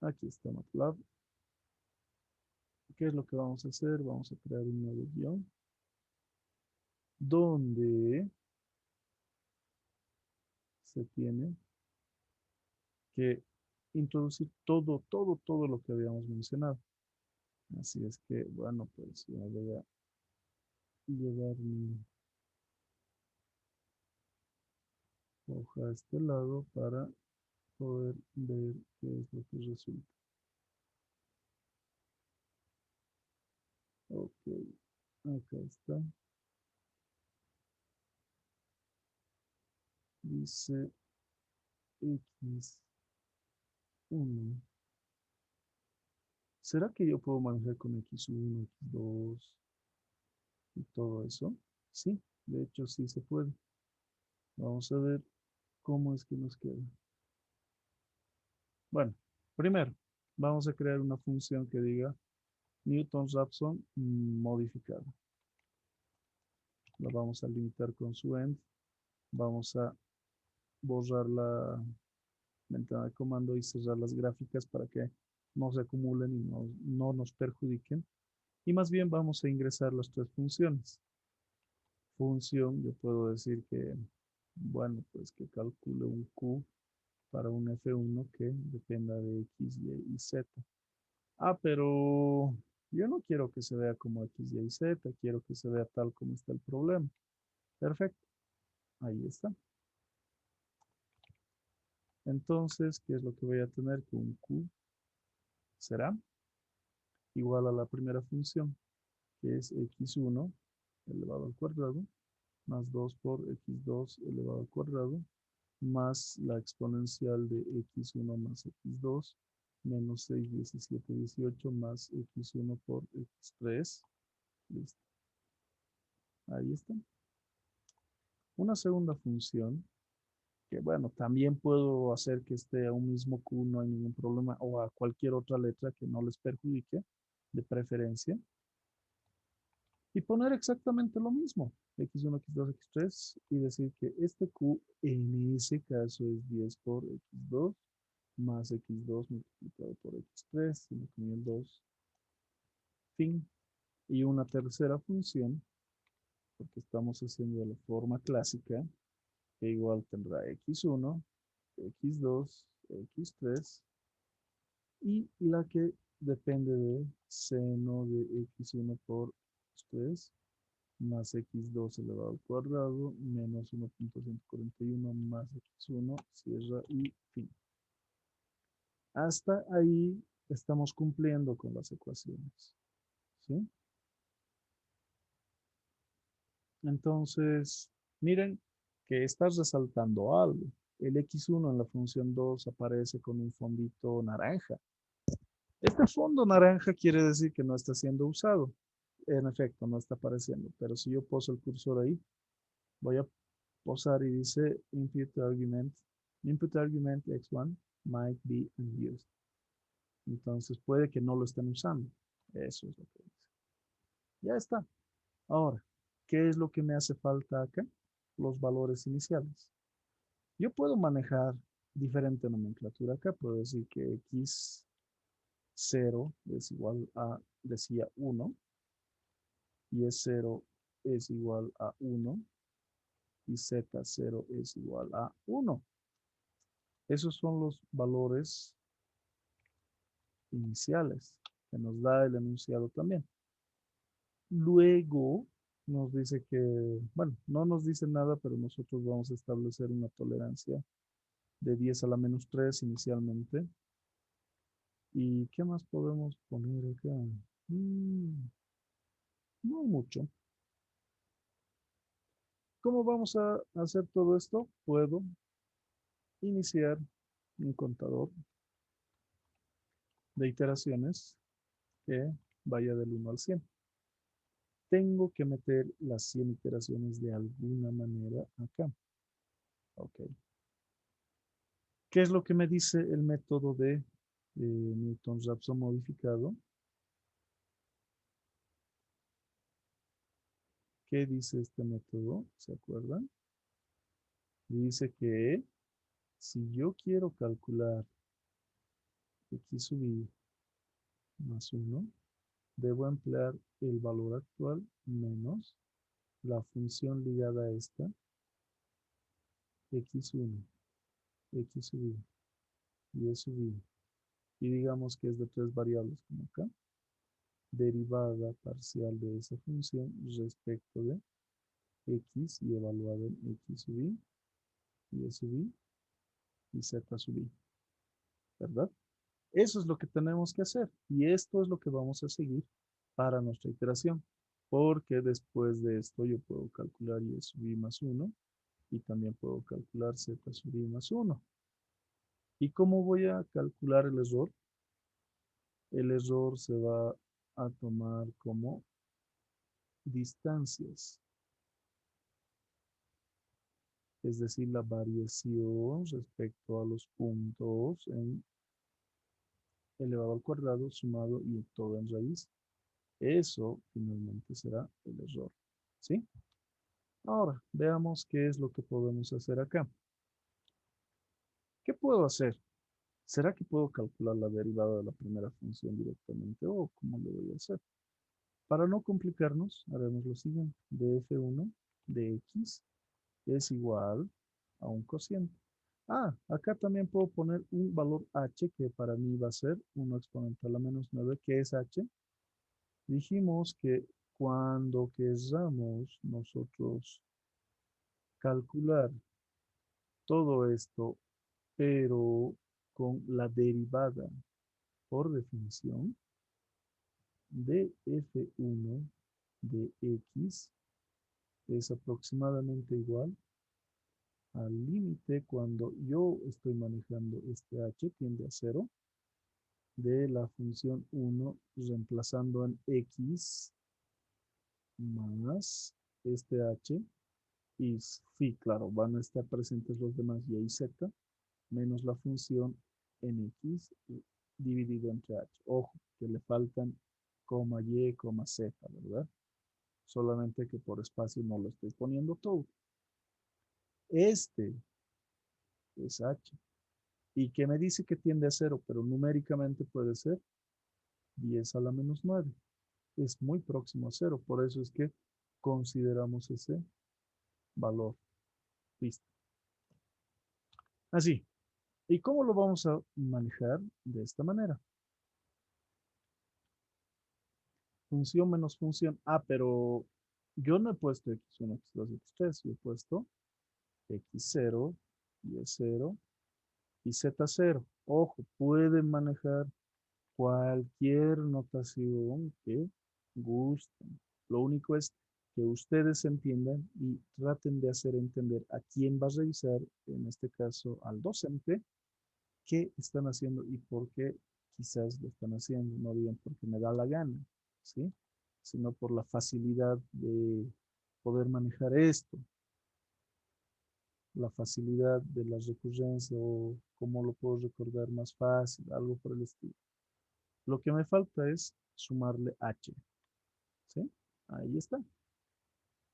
Aquí está MATLAB. ¿Qué es lo que vamos a hacer? Vamos a crear un nuevo guión donde se tiene que introducir todo lo que habíamos mencionado. Así es que, bueno, pues ya voy a llevar mi hoja a este lado para poder ver qué es lo que resulta. Ok, acá está. Dice x 1. ¿Será que yo puedo manejar con x1, x2 y todo eso? Sí, de hecho sí se puede. Vamos a ver cómo es que nos queda. Bueno, primero, vamos a crear una función que diga Newton-Raphson modificada. La vamos a limitar con su end. Vamos a borrar la ventana de comando y cerrar las gráficas para que no se acumulen y no nos perjudiquen. Y más bien vamos a ingresar las tres funciones. Función, yo puedo decir que, bueno, pues que calcule un Q para un F1 que dependa de X, Y y Z. Ah, pero yo no quiero que se vea como X, Y y Z, quiero que se vea tal como está el problema. Perfecto, ahí está. Entonces, ¿qué es lo que voy a tener? Que un Q será igual a la primera función, que es x1 elevado al cuadrado, más 2 por x2 elevado al cuadrado, más la exponencial de x1 más x2, menos 6, 17, 18, más x1 por x3. Listo. Ahí está. Una segunda función, que bueno, también puedo hacer que esté a un mismo Q, no hay ningún problema, o a cualquier otra letra que no les perjudique, de preferencia. Y poner exactamente lo mismo, x1, x2, x3, y decir que este Q en ese caso es 10 por x2 más x2 multiplicado por x3, sino que el 2, fin. Y una tercera función, porque estamos haciendo de la forma clásica, que igual tendrá x1, x2, x3, y la que depende de seno de x1 por x3 más x2 elevado al cuadrado, menos 1.141 más x1, cierra y fin. Hasta ahí estamos cumpliendo con las ecuaciones. ¿Sí? Entonces, miren que estás resaltando algo. El x1 en la función 2 aparece con un fondito naranja. Este fondo naranja quiere decir que no está siendo usado. En efecto, no está apareciendo. Pero si yo poso el cursor ahí, voy a posar y dice input argument x1 might be unused. Entonces puede que no lo estén usando. Eso es lo que dice. Ya está. Ahora, ¿qué es lo que me hace falta acá? Los valores iniciales. Yo puedo manejar diferente nomenclatura acá. Puedo decir que x0 es igual a, decía 1, y es0 es igual a 1, y z0 es igual a 1. Esos son los valores iniciales que nos da el enunciado también. Luego nos dice que, bueno, no nos dice nada, pero nosotros vamos a establecer una tolerancia de 10 a la menos 3 inicialmente. ¿Y qué más podemos poner acá? No mucho. ¿Cómo vamos a hacer todo esto? Puedo iniciar un contador de iteraciones que vaya del 1 al 100. Tengo que meter las 100 iteraciones de alguna manera acá. Ok. ¿Qué es lo que me dice el método de Newton-Raphson modificado? ¿Qué dice este método? ¿Se acuerdan? Dice que si yo quiero calcular x sub i más 1, debo emplear el valor actual menos la función ligada a esta, x1, x sub i y y sub i. Y digamos que es de tres variables como acá. Derivada parcial de esa función respecto de x y evaluada en x sub i, y sub i y z sub i, ¿verdad? Eso es lo que tenemos que hacer y esto es lo que vamos a seguir para nuestra iteración, porque después de esto yo puedo calcular y sub i más 1 y también puedo calcular z sub i más 1. ¿Y cómo voy a calcular el error? El error se va a tomar como distancias, es decir, la variación respecto a los puntos en elevado al cuadrado sumado y todo en raíz. Eso finalmente será el error. ¿Sí? Ahora, veamos qué es lo que podemos hacer acá. ¿Qué puedo hacer? ¿Será que puedo calcular la derivada de la primera función directamente o cómo lo voy a hacer? Para no complicarnos, haremos lo siguiente. De f1 de x es igual a un cociente. Ah, acá también puedo poner un valor h que para mí va a ser 1 exponencial a menos 9. ¿Qué es h? Dijimos que cuando queramos nosotros calcular todo esto, pero con la derivada por definición de f1 de x es aproximadamente igual al límite cuando yo estoy manejando este h tiende a 0 de la función 1 reemplazando en x más este h y sí, claro, van a estar presentes los demás y z menos la función en x dividido entre h. Ojo, que le faltan coma y, coma z, ¿verdad? Solamente que por espacio no lo estoy poniendo todo. Este es h. Y que me dice que tiende a 0, pero numéricamente puede ser 10 a la menos 9. Es muy próximo a 0, por eso es que consideramos ese valor. Listo. Así. ¿Y cómo lo vamos a manejar? De esta manera. Función menos función. Ah, pero yo no he puesto x1, x2, x3. Yo he puesto x0, y0 y z0. Ojo, pueden manejar cualquier notación que gusten. Lo único es que ustedes entiendan y traten de hacer entender a quién va a revisar, en este caso al docente, qué están haciendo y por qué quizás lo están haciendo. No digan porque me da la gana, ¿sí? Sino por la facilidad de poder manejar esto, la facilidad de la recurrencia o cómo lo puedo recordar más fácil, algo por el estilo. Lo que me falta es sumarle h, ¿sí? Ahí está.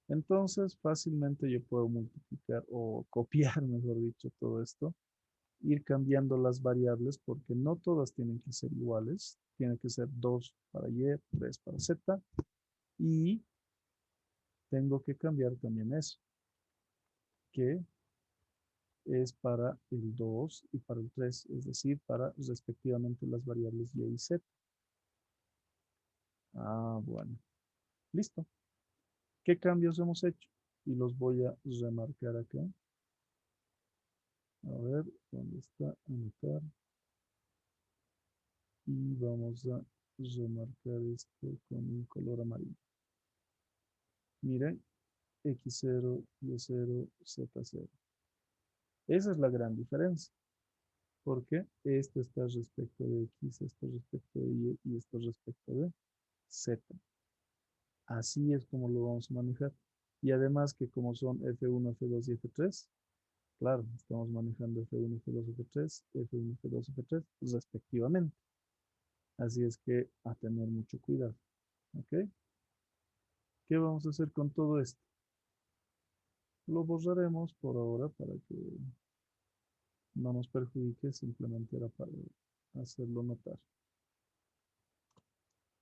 Entonces, fácilmente yo puedo multiplicar o copiar, mejor dicho, todo esto, ir cambiando las variables porque no todas tienen que ser iguales. Tiene que ser 2 para y, 3 para z y tengo que cambiar también eso, que es para el 2 y para el 3, es decir, para respectivamente las variables y y z. Ah, bueno. Listo. ¿Qué cambios hemos hecho? Y los voy a remarcar acá. A ver, ¿dónde está? Anotar. Y vamos a remarcar esto con un color amarillo. Miren, x0, y0, z0. Esa es la gran diferencia. Porque esto está respecto de x, esto respecto de y esto respecto de z. Así es como lo vamos a manejar. Y además que como son f1, f2 y f3, claro, estamos manejando f1, f2, f3, f1, f2, f3 respectivamente. Así es que a tener mucho cuidado. ¿Ok? ¿Qué vamos a hacer con todo esto? Lo borraremos por ahora para que no nos perjudique, simplemente era para hacerlo notar.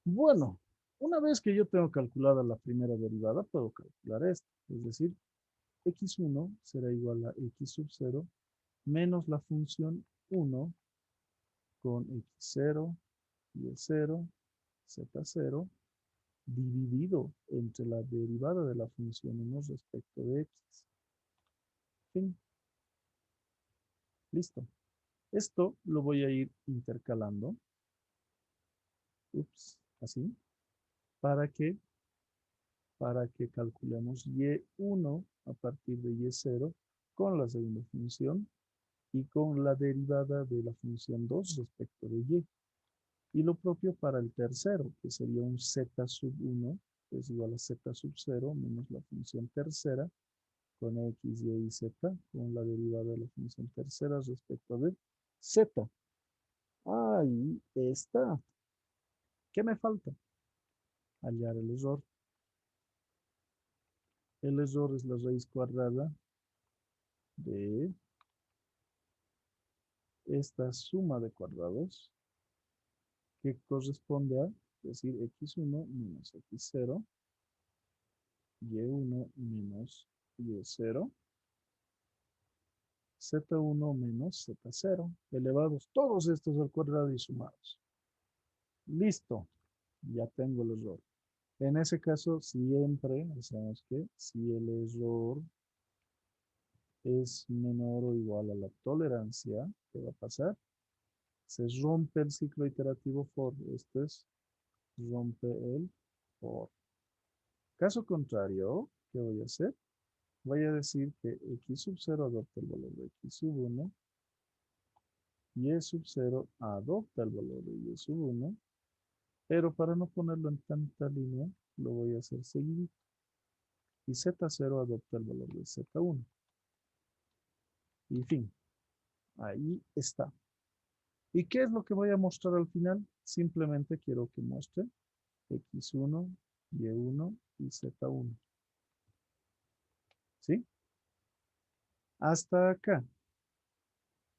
Bueno, una vez que yo tengo calculada la primera derivada, puedo calcular esto. Es decir, x1 será igual a x sub 0 menos la función 1 con x0, y0, z0 dividido entre la derivada de la función 1 respecto de x. Fin. Listo. Esto lo voy a ir intercalando. Ups, así. ¿Para qué? Para que calculemos y1 a partir de y0 con la segunda función y con la derivada de la función 2 respecto de y. Y lo propio para el tercero, que sería un z sub 1, que es igual a z sub 0 menos la función tercera con x, y y z, con la derivada de la función tercera respecto de z. Ahí está. ¿Qué me falta? Hallar el error. El error es la raíz cuadrada de esta suma de cuadrados que corresponde a, decir, x1 menos x0, y1 menos y0, z1 menos z0, elevados todos estos al cuadrado y sumados. Listo, ya tengo el error. En ese caso, siempre hacemos que si el error es menor o igual a la tolerancia, ¿qué va a pasar? Se rompe el ciclo iterativo for. Esto es rompe el for. Caso contrario, ¿qué voy a hacer? Voy a decir que x sub 0 adopta el valor de x sub 1, y sub 0 adopta el valor de y sub 1, pero para no ponerlo en tanta línea, lo voy a hacer seguido. Y z0 adopta el valor de z1. Y fin, ahí está. ¿Y qué es lo que voy a mostrar al final? Simplemente quiero que muestre x1, y1 y z1. ¿Sí? Hasta acá.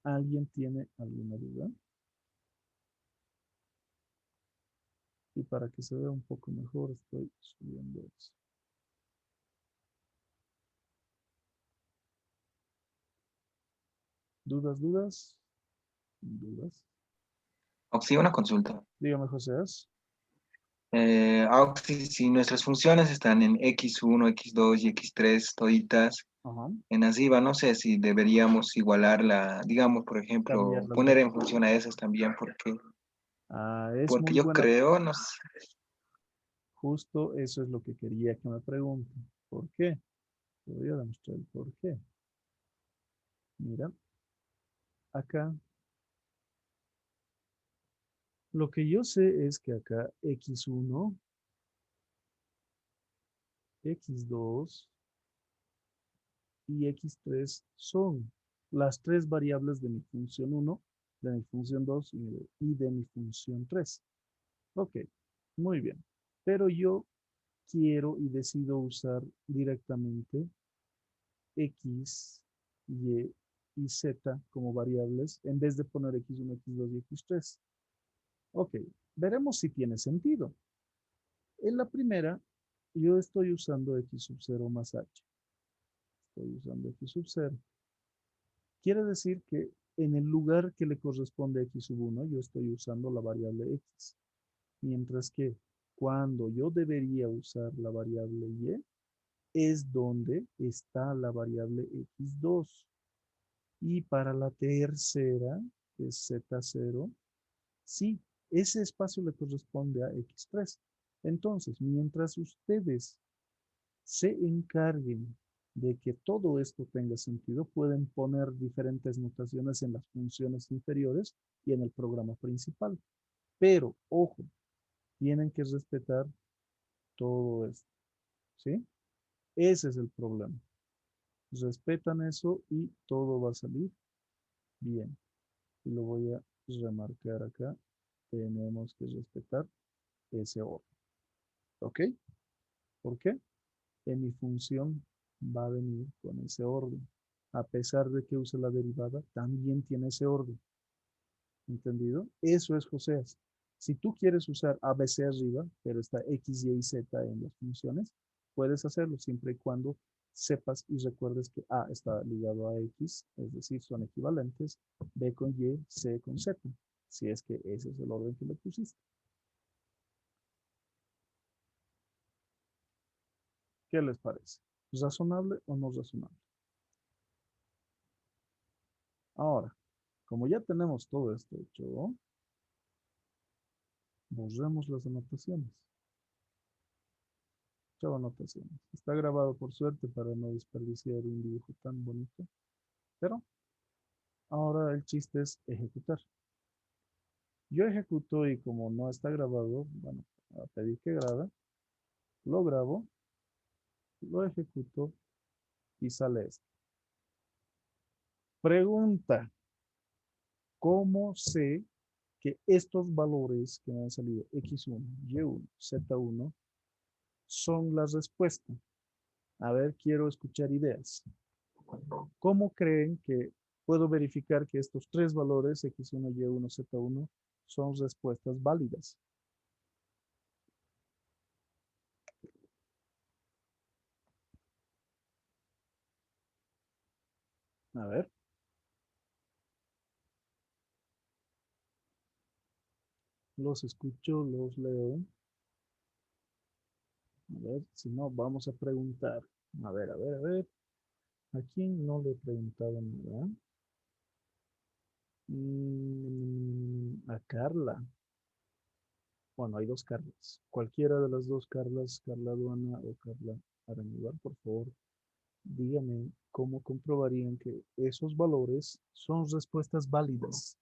¿Alguien tiene alguna duda? Y para que se vea un poco mejor, estoy subiendo eso. ¿Dudas, dudas? ¿Dudas? Oxy, una consulta. Dígame, José. Oxy, si nuestras funciones están en x1, x2 y x3 toditas Ajá. en ASIVA, no sé si deberíamos igualarla, digamos, por ejemplo, Cambiarlas poner de en función a esas también, es porque muy yo buena. creo, no sé. Justo eso es lo que quería que me pregunten. ¿Por qué? Te voy a demostrar el por qué. Mira, acá lo que yo sé es que acá x1, x2 y x3 son las tres variables de mi función 1, de mi función 2 y de mi función 3. Ok, muy bien. Pero yo quiero y decido usar directamente x, y y z como variables en vez de poner x1, x2 y x3. Ok, veremos si tiene sentido. En la primera, yo estoy usando x sub 0 más h. Estoy usando x sub 0. Quiere decir que en el lugar que le corresponde a x sub 1, yo estoy usando la variable x. Mientras que cuando yo debería usar la variable y, es donde está la variable x2. Y para la tercera, que es z0, sí, ese espacio le corresponde a x3. Entonces, mientras ustedes se encarguen de que todo esto tenga sentido, pueden poner diferentes notaciones en las funciones inferiores y en el programa principal. Pero, ojo, tienen que respetar todo esto, ¿sí? Ese es el problema. Respetan eso y todo va a salir bien. Y lo voy a remarcar acá. Tenemos que respetar ese orden. ¿Ok? ¿Por qué? En mi función va a venir con ese orden. A pesar de que use la derivada, también tiene ese orden. ¿Entendido? Eso es Joseas. Si tú quieres usar ABC arriba, pero está X, Y y Z en las funciones, puedes hacerlo siempre y cuando sepas y recuerdes que A está ligado a X, es decir, son equivalentes, B con Y, C con Z, si es que ese es el orden que le pusiste. ¿Qué les parece? ¿Razonable o no razonable? Ahora, como ya tenemos todo esto hecho, borremos las anotaciones. Chao anotaciones. Está grabado por suerte para no desperdiciar un dibujo tan bonito. Pero Ahora el chiste es ejecutar. Yo ejecuto y como no está grabado, bueno, a pedir que grabe, lo grabo, lo ejecuto y sale esto. Pregunta, ¿cómo sé que estos valores que me han salido X1, Y1, Z1 son las respuestas? A ver, quiero escuchar ideas. ¿Cómo creen que puedo verificar que estos tres valores X1, Y1, Z1 son respuestas válidas? A ver. Los escucho, los leo. A ver, si no, vamos a preguntar. A ver, a ver, a ver. ¿A quién no le he preguntado nada? A Carla. Bueno, hay dos Carlas. Cualquiera de las dos Carlas, Carla Aduana o Carla Arañubar, por favor, dígame cómo comprobarían que esos valores son respuestas válidas.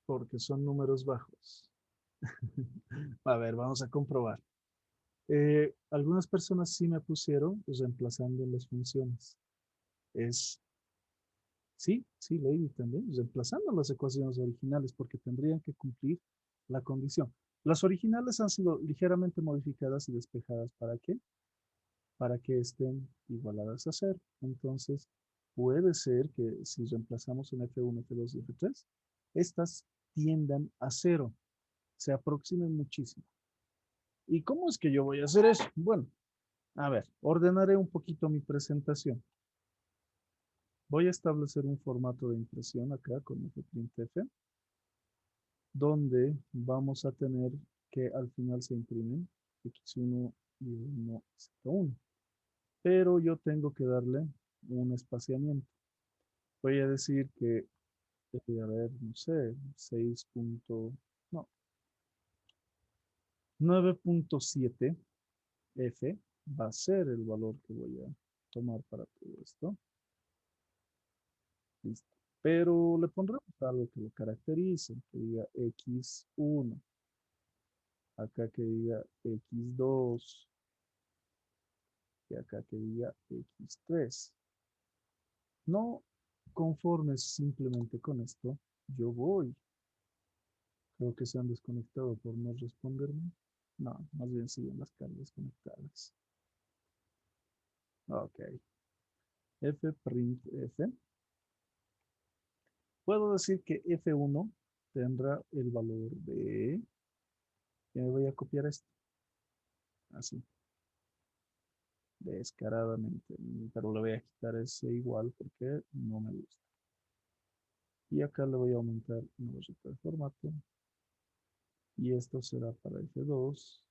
Porque son números bajos. A ver, vamos a comprobar. Algunas personas sí me pusieron pues, reemplazando las funciones. Sí, Lady también, reemplazando las ecuaciones originales porque tendrían que cumplir la condición. Las originales han sido ligeramente modificadas y despejadas. ¿Para qué? Para que estén igualadas a cero. Entonces, puede ser que si reemplazamos en F1, F2 y F3, estas tiendan a cero, se aproximen muchísimo. ¿Y cómo es que yo voy a hacer eso? Bueno, a ver, ordenaré un poquito mi presentación. Voy a establecer un formato de impresión acá con fprintf, donde vamos a tener que al final se imprimen X1 y 1, Z1. Pero yo tengo que darle un espaciamiento. Voy a decir que, a ver, no sé, 6. No, 9.7 F va a ser el valor que voy a tomar para todo esto. Listo. Pero le pondremos algo que lo caracterice, que diga X1. Acá que diga X2. Y acá que diga X3. No conformes simplemente con esto, yo voy. Creo que se han desconectado por no responderme. No, más bien siguen las cargas conectadas. Ok. Fprintf. Puedo decir que F1 tendrá el valor de... Ya me voy a copiar esto. Así. Descaradamente. Pero le voy a quitar ese igual porque no me gusta. Y acá le voy a aumentar una barrita de formato. Y esto será para F2.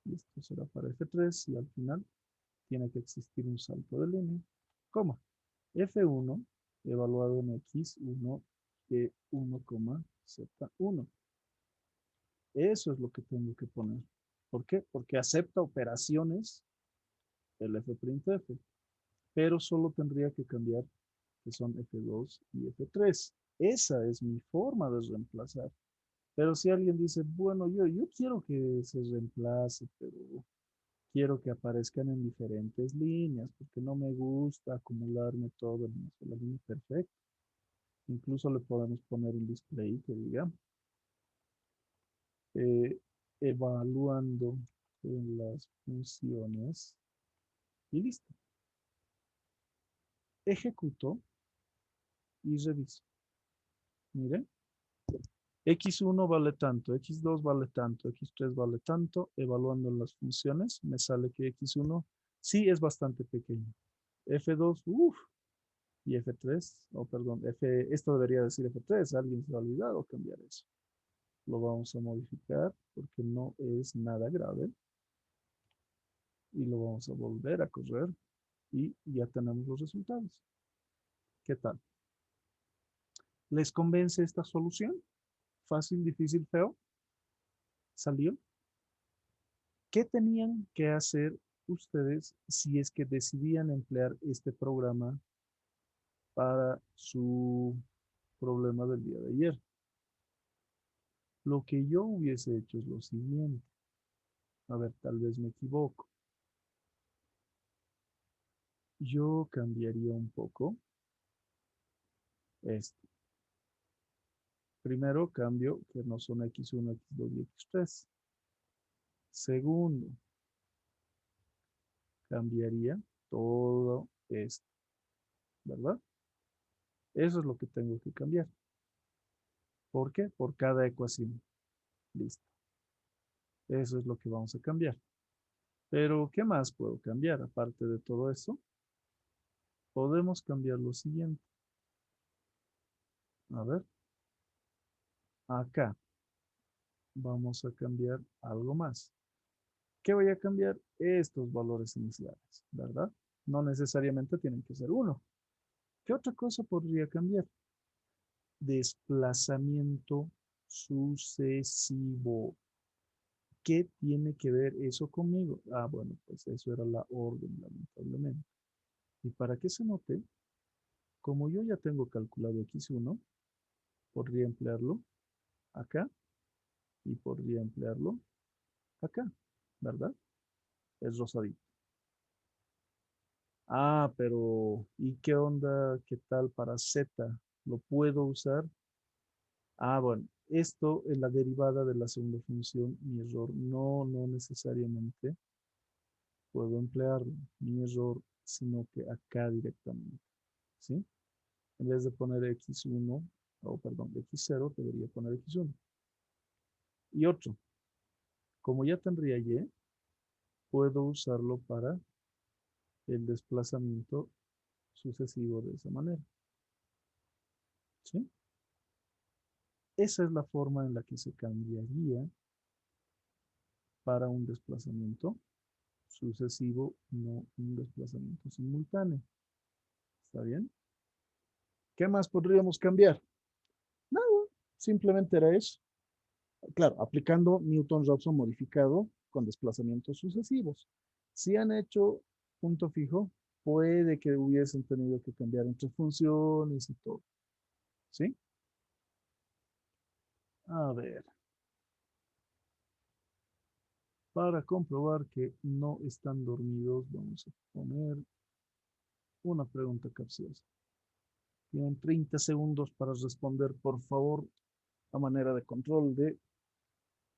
Y esto será para F3. Y al final tiene que existir un salto de línea, coma, F1 evaluado en X1, Y1, Z1. Eso es lo que tengo que poner. ¿Por qué? Porque acepta operaciones el fprintf, pero solo tendría que cambiar que son F2 y F3. Esa es mi forma de reemplazar. Pero si alguien dice, bueno, yo quiero que se reemplace, pero quiero que aparezcan en diferentes líneas porque no me gusta acumularme todo en una sola línea. Perfecto. Incluso le podemos poner un display que diga eh, evaluando las funciones y listo. Ejecuto y reviso. Miren, X1 vale tanto, X2 vale tanto, X3 vale tanto. Evaluando las funciones, me sale que X1 sí es bastante pequeño. F2, uff, y F3, oh perdón, esto debería decir F3, alguien se ha olvidado cambiar eso. Lo vamos a modificar porque no es nada grave. Y lo vamos a volver a correr. Y ya tenemos los resultados. ¿Qué tal? ¿Les convence esta solución? Fácil, difícil, feo. ¿Salió? ¿Qué tenían que hacer ustedes si es que decidían emplear este programa para su problema del día de ayer? Lo que yo hubiese hecho es lo siguiente. A ver, tal vez me equivoco. Yo cambiaría un poco esto. Primero cambio que no son X1, X2 y X3. Segundo, cambiaría todo esto, ¿verdad? Eso es lo que tengo que cambiar. ¿Por qué? Por cada ecuación. Listo. Eso es lo que vamos a cambiar. Pero, ¿qué más puedo cambiar? Aparte de todo eso, podemos cambiar lo siguiente. A ver, acá vamos a cambiar algo más. ¿Qué voy a cambiar? Estos valores iniciales, ¿verdad? No necesariamente tienen que ser 1. ¿Qué otra cosa podría cambiar? Desplazamiento sucesivo. ¿Qué tiene que ver eso conmigo? Ah, bueno, pues eso era la orden, lamentablemente. Y para que se note, como yo ya tengo calculado X1, podría emplearlo acá y podría emplearlo acá, ¿verdad? Es rosadito. Ah, pero ¿y qué onda? ¿Qué tal para Z? ¿Lo puedo usar? Ah, bueno, esto es la derivada de la segunda función, mi error. No, no necesariamente puedo emplearlo, mi error, sino que acá directamente, ¿sí? En vez de poner X1, o perdón, X0, debería poner X1. Y otro, como ya tendría Y, puedo usarlo para el desplazamiento sucesivo de esa manera, ¿sí? Esa es la forma en la que se cambiaría para un desplazamiento sucesivo, no un desplazamiento simultáneo. ¿Está bien? ¿Qué más podríamos cambiar? Nada, simplemente era eso. Claro, aplicando Newton-Raphson modificado con desplazamientos sucesivos. Si han hecho punto fijo, puede que hubiesen tenido que cambiar entre funciones y todo. ¿Sí? A ver. Para comprobar que no están dormidos, vamos a poner una pregunta capciosa. Tienen 30 segundos para responder, por favor, a manera de control de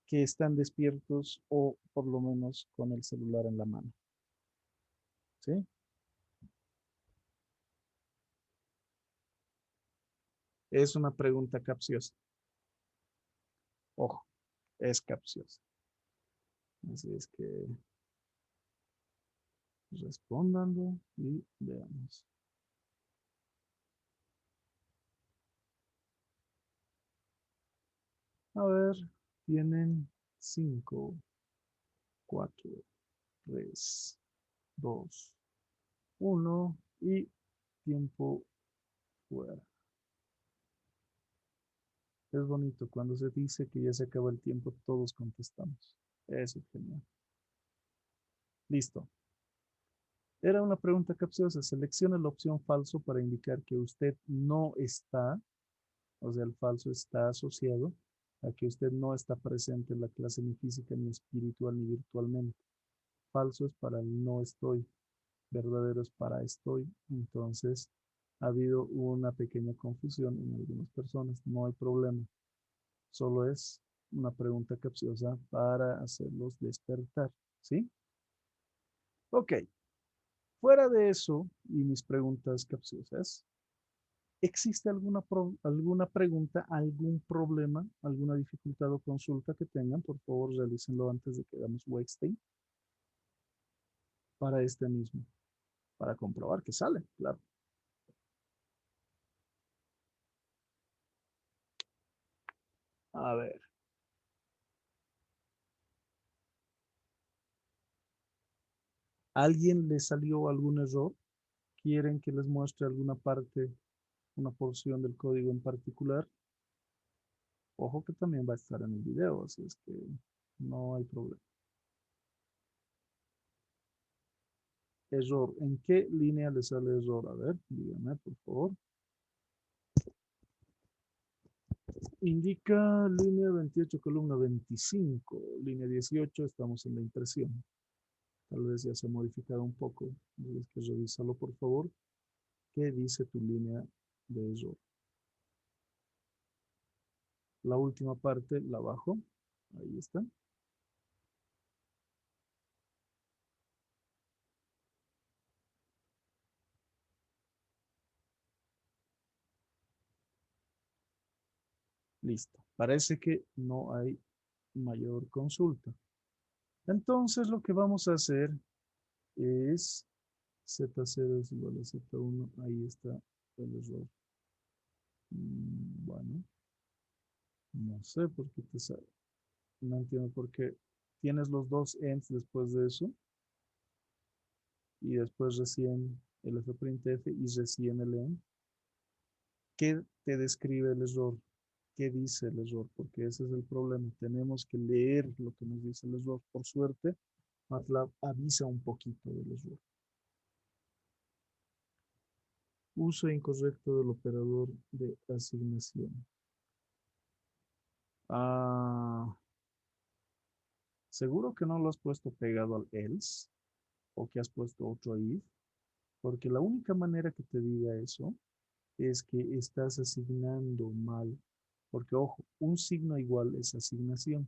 que están despiertos o por lo menos con el celular en la mano. ¿Sí? Es una pregunta capciosa. Ojo, es capciosa. Así es que respóndanlo y veamos. A ver, tienen 5, 4, 3, 2, 1 y tiempo fuera. Es bonito cuando se dice que ya se acaba el tiempo, todos contestamos. Eso es genial. Listo. Era una pregunta capciosa. Seleccione la opción falso para indicar que usted no está, o sea, el falso está asociado a que usted no está presente en la clase ni física, ni espiritual, ni virtualmente. Falso es para el no estoy, verdadero es para estoy. Entonces, ha habido una pequeña confusión en algunas personas. No hay problema. Solo es una pregunta capciosa para hacerlos despertar. ¿Sí? Ok. Fuera de eso y mis preguntas capciosas, ¿existe alguna pregunta, algún problema, alguna dificultad o consulta que tengan? Por favor, realícenlo antes de que hagamos Wexstein para este mismo, para comprobar que sale, claro. A ver. ¿A alguien le salió algún error? ¿Quieren que les muestre alguna parte, una porción del código en particular? Ojo que también va a estar en el video, así es que no hay problema. Error. ¿En qué línea le sale error? A ver, díganme, por favor. Indica línea 28, columna 25. Línea 18, estamos en la impresión. Tal vez ya se ha modificado un poco. Tienes que revísalo, por favor. ¿Qué dice tu línea de error? La última parte la bajo. Ahí está. Listo. Parece que no hay mayor consulta. Entonces lo que vamos a hacer es Z0 es igual a Z1. Ahí está el error. Bueno, no sé por qué te sale. No entiendo por qué. Tienes los dos ends después de eso. Y después recién el fprintf y recién el end. ¿Qué te describe el error? ¿Qué dice el error? Porque ese es el problema. Tenemos que leer lo que nos dice el error. Por suerte, MATLAB avisa un poquito del error. Uso incorrecto del operador de asignación. Seguro que no lo has puesto pegado al else o que has puesto otro if, porque la única manera que te diga eso es que estás asignando mal. Porque, ojo, un signo igual es asignación.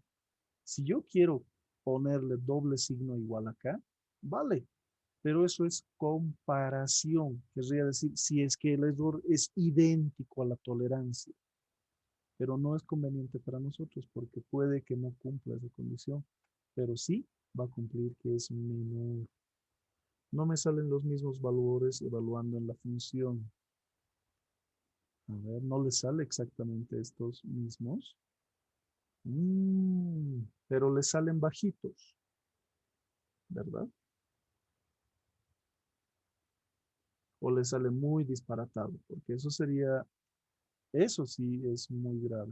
Si yo quiero ponerle doble signo igual acá, vale, pero eso es comparación. Querría decir, si es que el error es idéntico a la tolerancia, pero no es conveniente para nosotros porque puede que no cumpla esa condición, pero sí va a cumplir que es menor. No me salen los mismos valores evaluando en la función. A ver, no le sale exactamente estos mismos. Pero le salen bajitos, ¿verdad? O le sale muy disparatado, porque eso sí es muy grave.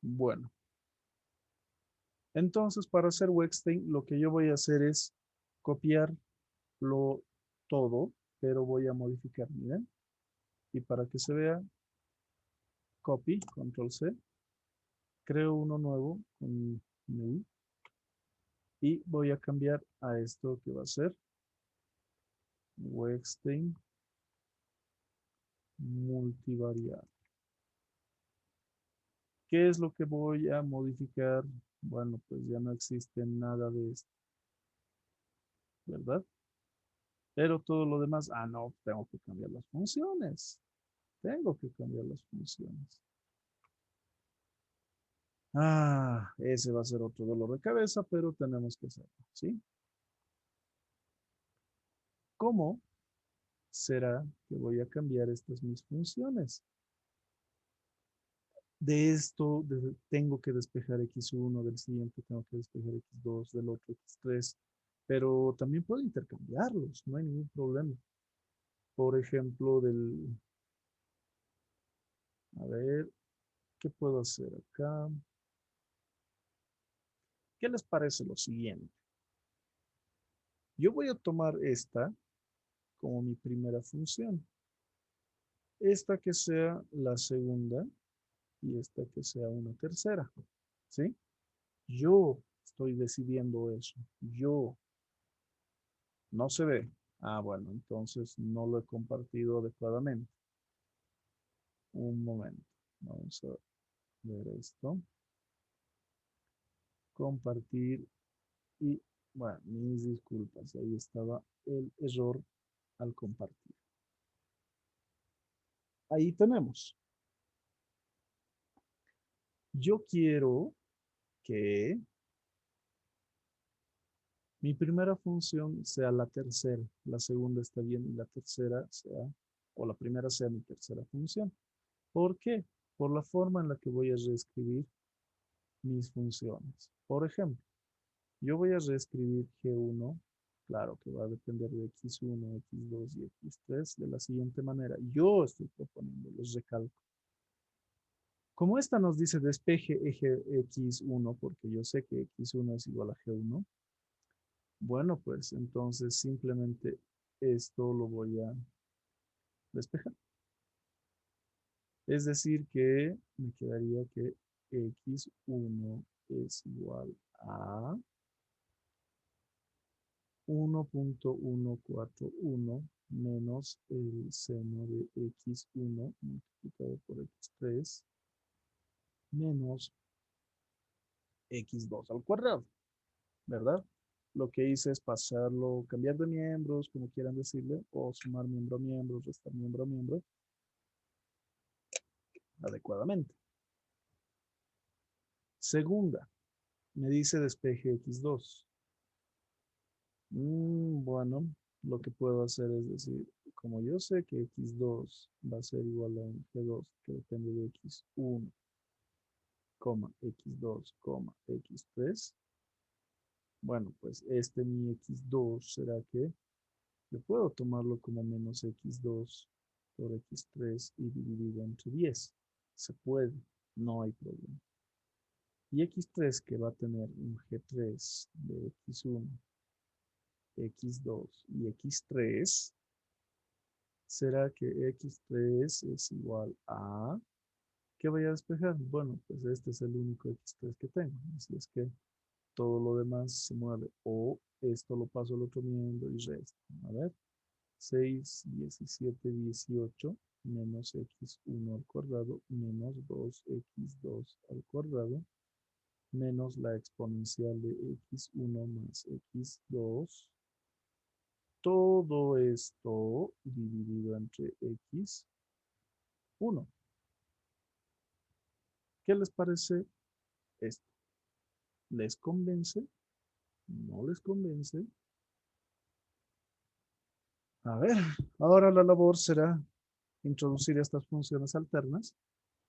Bueno, entonces para hacer Weckstein, lo que yo voy a hacer es copiarlo todo, pero voy a modificar, miren. Y para que se vea, copy, control C, creo uno nuevo con new, y voy a cambiar a esto que va a ser Weckstein multivariable. ¿Qué es lo que voy a modificar? Bueno, pues ya no existe nada de esto, ¿verdad? Pero todo lo demás, no, tengo que cambiar las funciones. Tengo que cambiar las funciones. Ese va a ser otro dolor de cabeza, pero tenemos que hacerlo, ¿sí? ¿Cómo será que voy a cambiar estas mis funciones? De esto tengo que despejar x1, del siguiente tengo que despejar x2, del otro x3, pero también puedo intercambiarlos, no hay ningún problema. Por ejemplo, a ver, ¿qué puedo hacer acá? ¿Qué les parece lo siguiente? Yo voy a tomar esta como mi primera función. Esta que sea la segunda y esta que sea una tercera, ¿sí? Yo estoy decidiendo eso. Yo. No se ve. Bueno, entonces no lo he compartido adecuadamente. Un momento. Vamos a ver esto. Compartir y, bueno, mis disculpas. Ahí estaba el error al compartir. Ahí tenemos. Yo quiero que mi primera función sea la tercera, la segunda está bien y la tercera sea, o la primera sea mi tercera función. ¿Por qué? por la forma en la que voy a reescribir mis funciones. Por ejemplo, yo voy a reescribir G1, claro que va a depender de X1, X2 y X3 de la siguiente manera. Yo estoy proponiendo, les recalco. Como esta nos dice despeje eje X1, porque yo sé que X1 es igual a G1, bueno, pues entonces simplemente esto lo voy a despejar. Es decir que me quedaría que X1 es igual a 1.141 menos el seno de X1 multiplicado por X3 menos X2 al cuadrado, ¿verdad? Lo que hice es pasarlo, cambiar de miembros, como quieran decirle, o sumar miembro a miembro, restar miembro a miembro, adecuadamente. Segunda, me dice despeje X2. Bueno, lo que puedo hacer es decir, como yo sé que X2 va a ser igual a un G2 que depende de X1, X2, X3, bueno, pues este mi X2 será que yo puedo tomarlo como menos X2 por X3 y dividido entre 10. Se puede, no hay problema. Y X3 que va a tener un G3 de X1, X2 y X3, será que X3 es igual a... ¿Qué voy a despejar? Bueno, pues este es el único X3 que tengo. Así es que todo lo demás se mueve. O esto lo paso al otro miembro y resto. A ver. 6, 17, 18 menos X1 al cuadrado menos 2X2 al cuadrado menos la exponencial de X1 más X2. Todo esto dividido entre X1. ¿Qué les parece esto? ¿Les convence? ¿No les convence? A ver, ahora la labor será introducir estas funciones alternas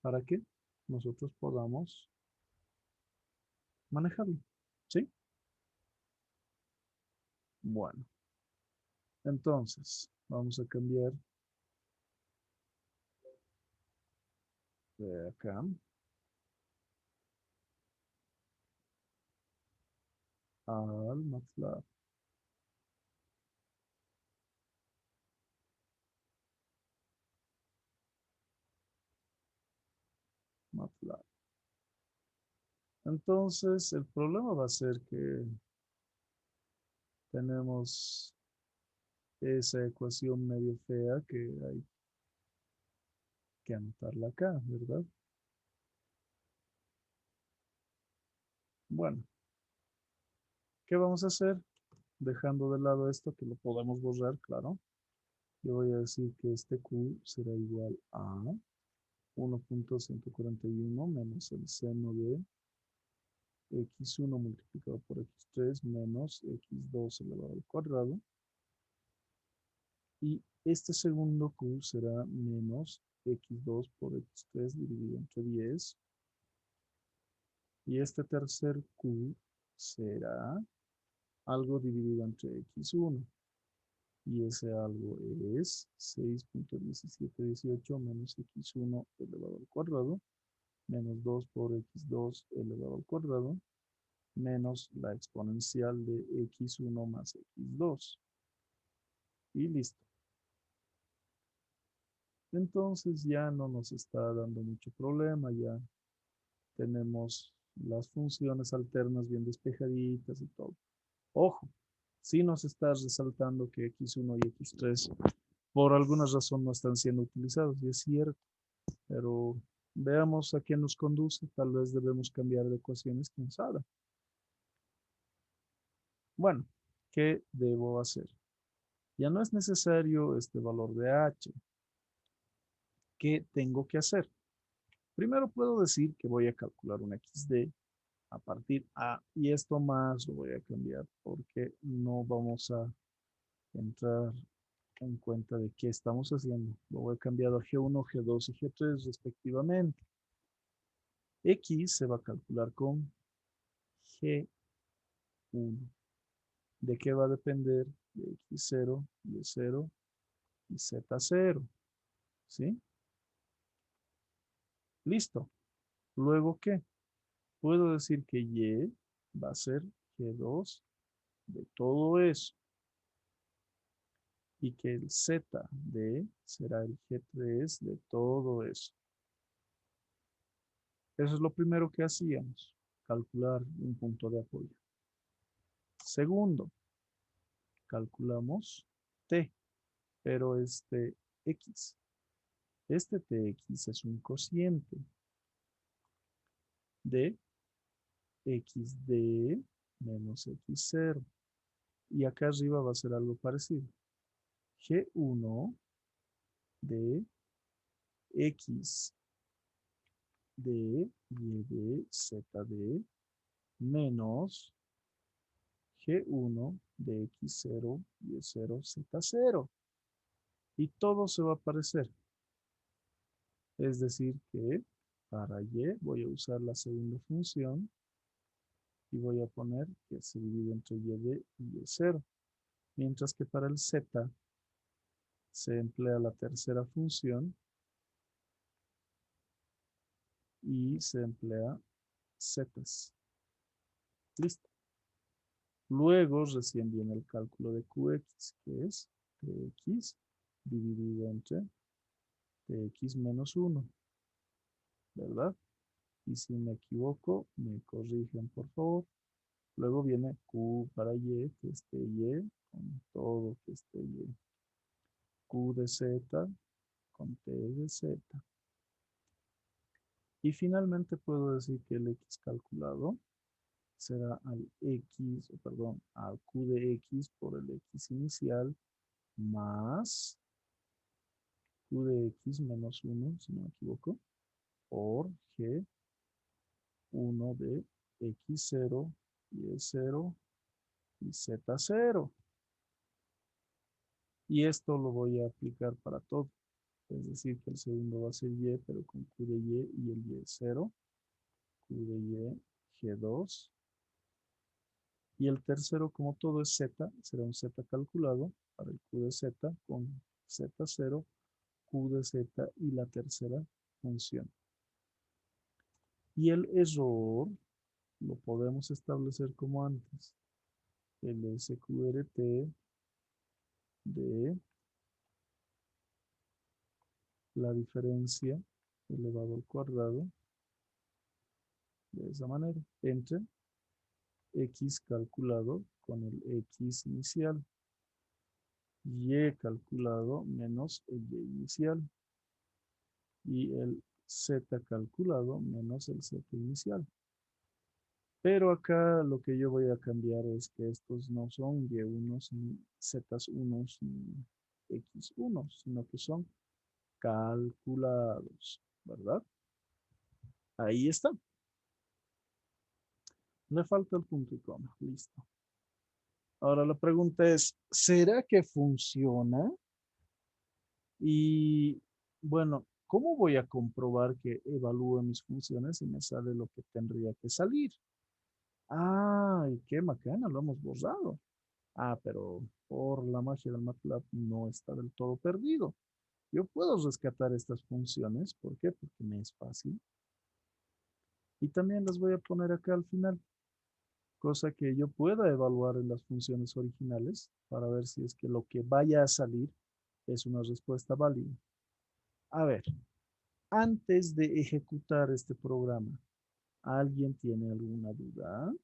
para que nosotros podamos manejarlo. ¿Sí? Bueno, entonces vamos a cambiar de acá al MATLAB. MATLAB. Entonces, el problema va a ser que tenemos esa ecuación medio fea que hay que anotarla acá, ¿verdad? Bueno, ¿qué vamos a hacer? Dejando de lado esto, que lo podemos borrar, claro. Yo voy a decir que este Q será igual a 1.141 menos el seno de X1 multiplicado por X3 menos X2 elevado al cuadrado. Y este segundo Q será menos X2 por X3 dividido entre 10. Y este tercer Q será algo dividido entre X1. Y ese algo es 6.1718 menos X1 elevado al cuadrado menos 2 por X2 elevado al cuadrado menos la exponencial de X1 más X2. Y listo. Entonces ya no nos está dando mucho problema, ya tenemos las funciones alternas bien despejaditas y todo. Ojo, sí nos está resaltando que X1 y X3 por alguna razón no están siendo utilizados, y es cierto, pero veamos a qué nos conduce. Tal vez debemos cambiar de ecuaciones, quién sabe. Bueno, ¿qué debo hacer? Ya no es necesario este valor de H. ¿Qué tengo que hacer? Primero puedo decir que voy a calcular una XD a partir A y esto más lo voy a cambiar porque no vamos a entrar en cuenta de qué estamos haciendo. Lo voy a cambiar a G1, G2 y G3 respectivamente. X se va a calcular con G1. ¿De qué va a depender? De X0, Y0 y Z0. ¿Sí? Listo. ¿Luego qué? Puedo decir que Y va a ser G2 de todo eso. Y que el Z de será el G3 de todo eso. Eso es lo primero que hacíamos, calcular un punto de apoyo. Segundo, calculamos T, pero X. Este Tx es un cociente de XD menos X0. Y acá arriba va a ser algo parecido. G1 de X de Y de Z de menos G1 de X0 Y0 Z0. Y todo se va a parecer. Es decir que para Y voy a usar la segunda función y voy a poner que se divide entre YD y Y0. Mientras que para el Z se emplea la tercera función y se emplea zetas. Listo. Luego recién viene el cálculo de QX, que es TX dividido entre TX menos 1, ¿verdad? Y si me equivoco, me corrigen, por favor. Luego viene Q para Y, que esté Y, con todo que esté Y. Q de Z, con T de Z. Y finalmente puedo decir que el X calculado será al X, perdón, al Q de X por el X inicial más Q de X menos 1, si no me equivoco, por G1 de X0, Y0 y Z0. Y esto lo voy a aplicar para todo. Es decir, que el segundo va a ser Y, pero con Q de Y y el Y0, Q de Y, G2. Y el tercero, como todo es Z, será un Z calculado para el Q de Z con Z0, Q de Z y la tercera función. Y el error lo podemos establecer como antes. El SQRT de la diferencia elevado al cuadrado de esa manera entre X calculado con el X inicial, Y calculado menos el Y inicial y el Z calculado menos el Z inicial. Pero acá lo que yo voy a cambiar es que estos no son Y1 ni Z1 ni X1, sino que son calculados, ¿verdad? Ahí está. Me falta el punto y coma. Listo. Ahora la pregunta es, ¿será que funciona? Y bueno, ¿cómo voy a comprobar que evalúe mis funciones y me sale lo que tendría que salir? ¡Ay, qué macana! Lo hemos borrado. Ah, pero por la magia del MATLAB no está del todo perdido. Yo puedo rescatar estas funciones. ¿Por qué? Porque me es fácil. Y también las voy a poner acá al final. Cosa que yo pueda evaluar en las funciones originales para ver si es que lo que vaya a salir es una respuesta válida. A ver, antes de ejecutar este programa, ¿alguien tiene alguna duda?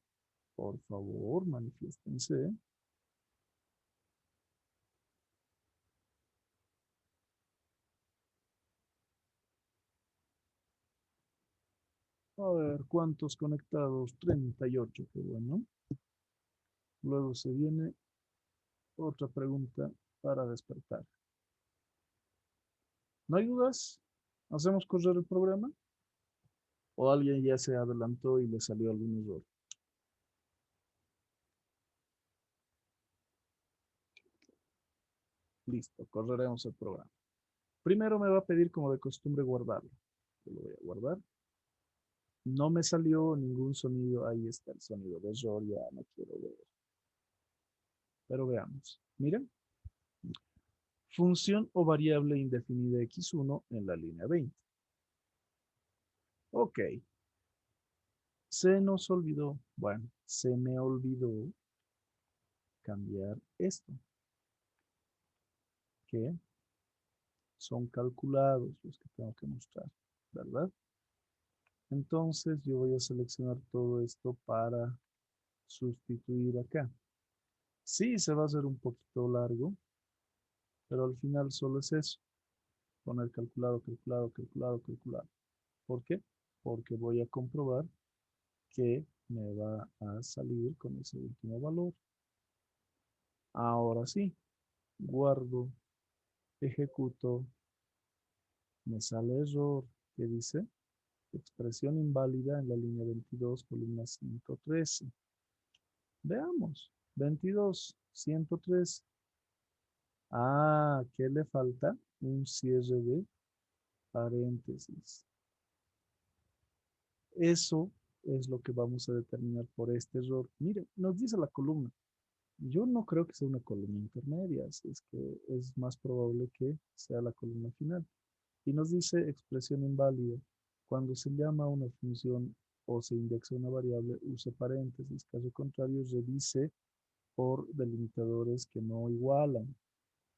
Por favor, manifiéstense. A ver, ¿cuántos conectados? 38, qué bueno. Luego se viene otra pregunta para despertar. ¿No hay dudas? ¿Hacemos correr el programa? ¿O alguien ya se adelantó y le salió algún error? Listo, correremos el programa. Primero me va a pedir como de costumbre guardarlo. Yo lo voy a guardar. No me salió ningún sonido. Ahí está el sonido de error. Ya no quiero ver. Pero veamos. Miren. Función o variable indefinida x1 en la línea 20. Ok. Se nos olvidó. Bueno, se me olvidó cambiar esto. Que son calculados los que tengo que mostrar. ¿Verdad? Entonces yo voy a seleccionar todo esto para sustituir acá. Sí, se va a hacer un poquito largo, pero al final solo es eso. Poner calculado, calculado, calculado, calculado. ¿Por qué? Porque voy a comprobar que me va a salir con ese último valor. Ahora sí, guardo, ejecuto, me sale error que dice expresión inválida en la línea 22, columna 113. Veamos, 22, 103. Ah, ¿qué le falta? Un cierre de paréntesis. Eso es lo que vamos a determinar por este error. Mire, nos dice la columna. Yo no creo que sea una columna intermedia, así es que es más probable que sea la columna final. Y nos dice expresión inválida. Cuando se llama a una función o se indexa una variable, use paréntesis. Caso contrario, revise por delimitadores que no igualan.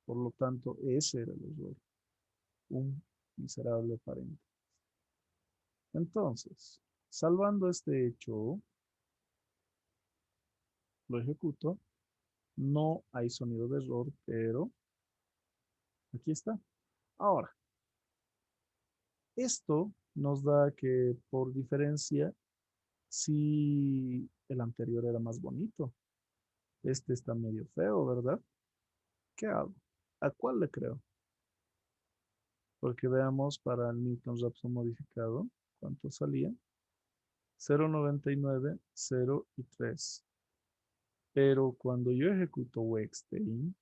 Por lo tanto, ese era el error. Un miserable paréntesis. Entonces, salvando este hecho, lo ejecuto. No hay sonido de error, pero aquí está. Ahora, esto nos da que por diferencia, si el anterior era más bonito, este está medio feo, ¿verdad? ¿Qué hago? ¿A cuál le creo? Porque veamos para el Newton-Raphson modificado, ¿cuánto salía? 0,99, 0 y 3. Pero cuando yo ejecuto Wettstein,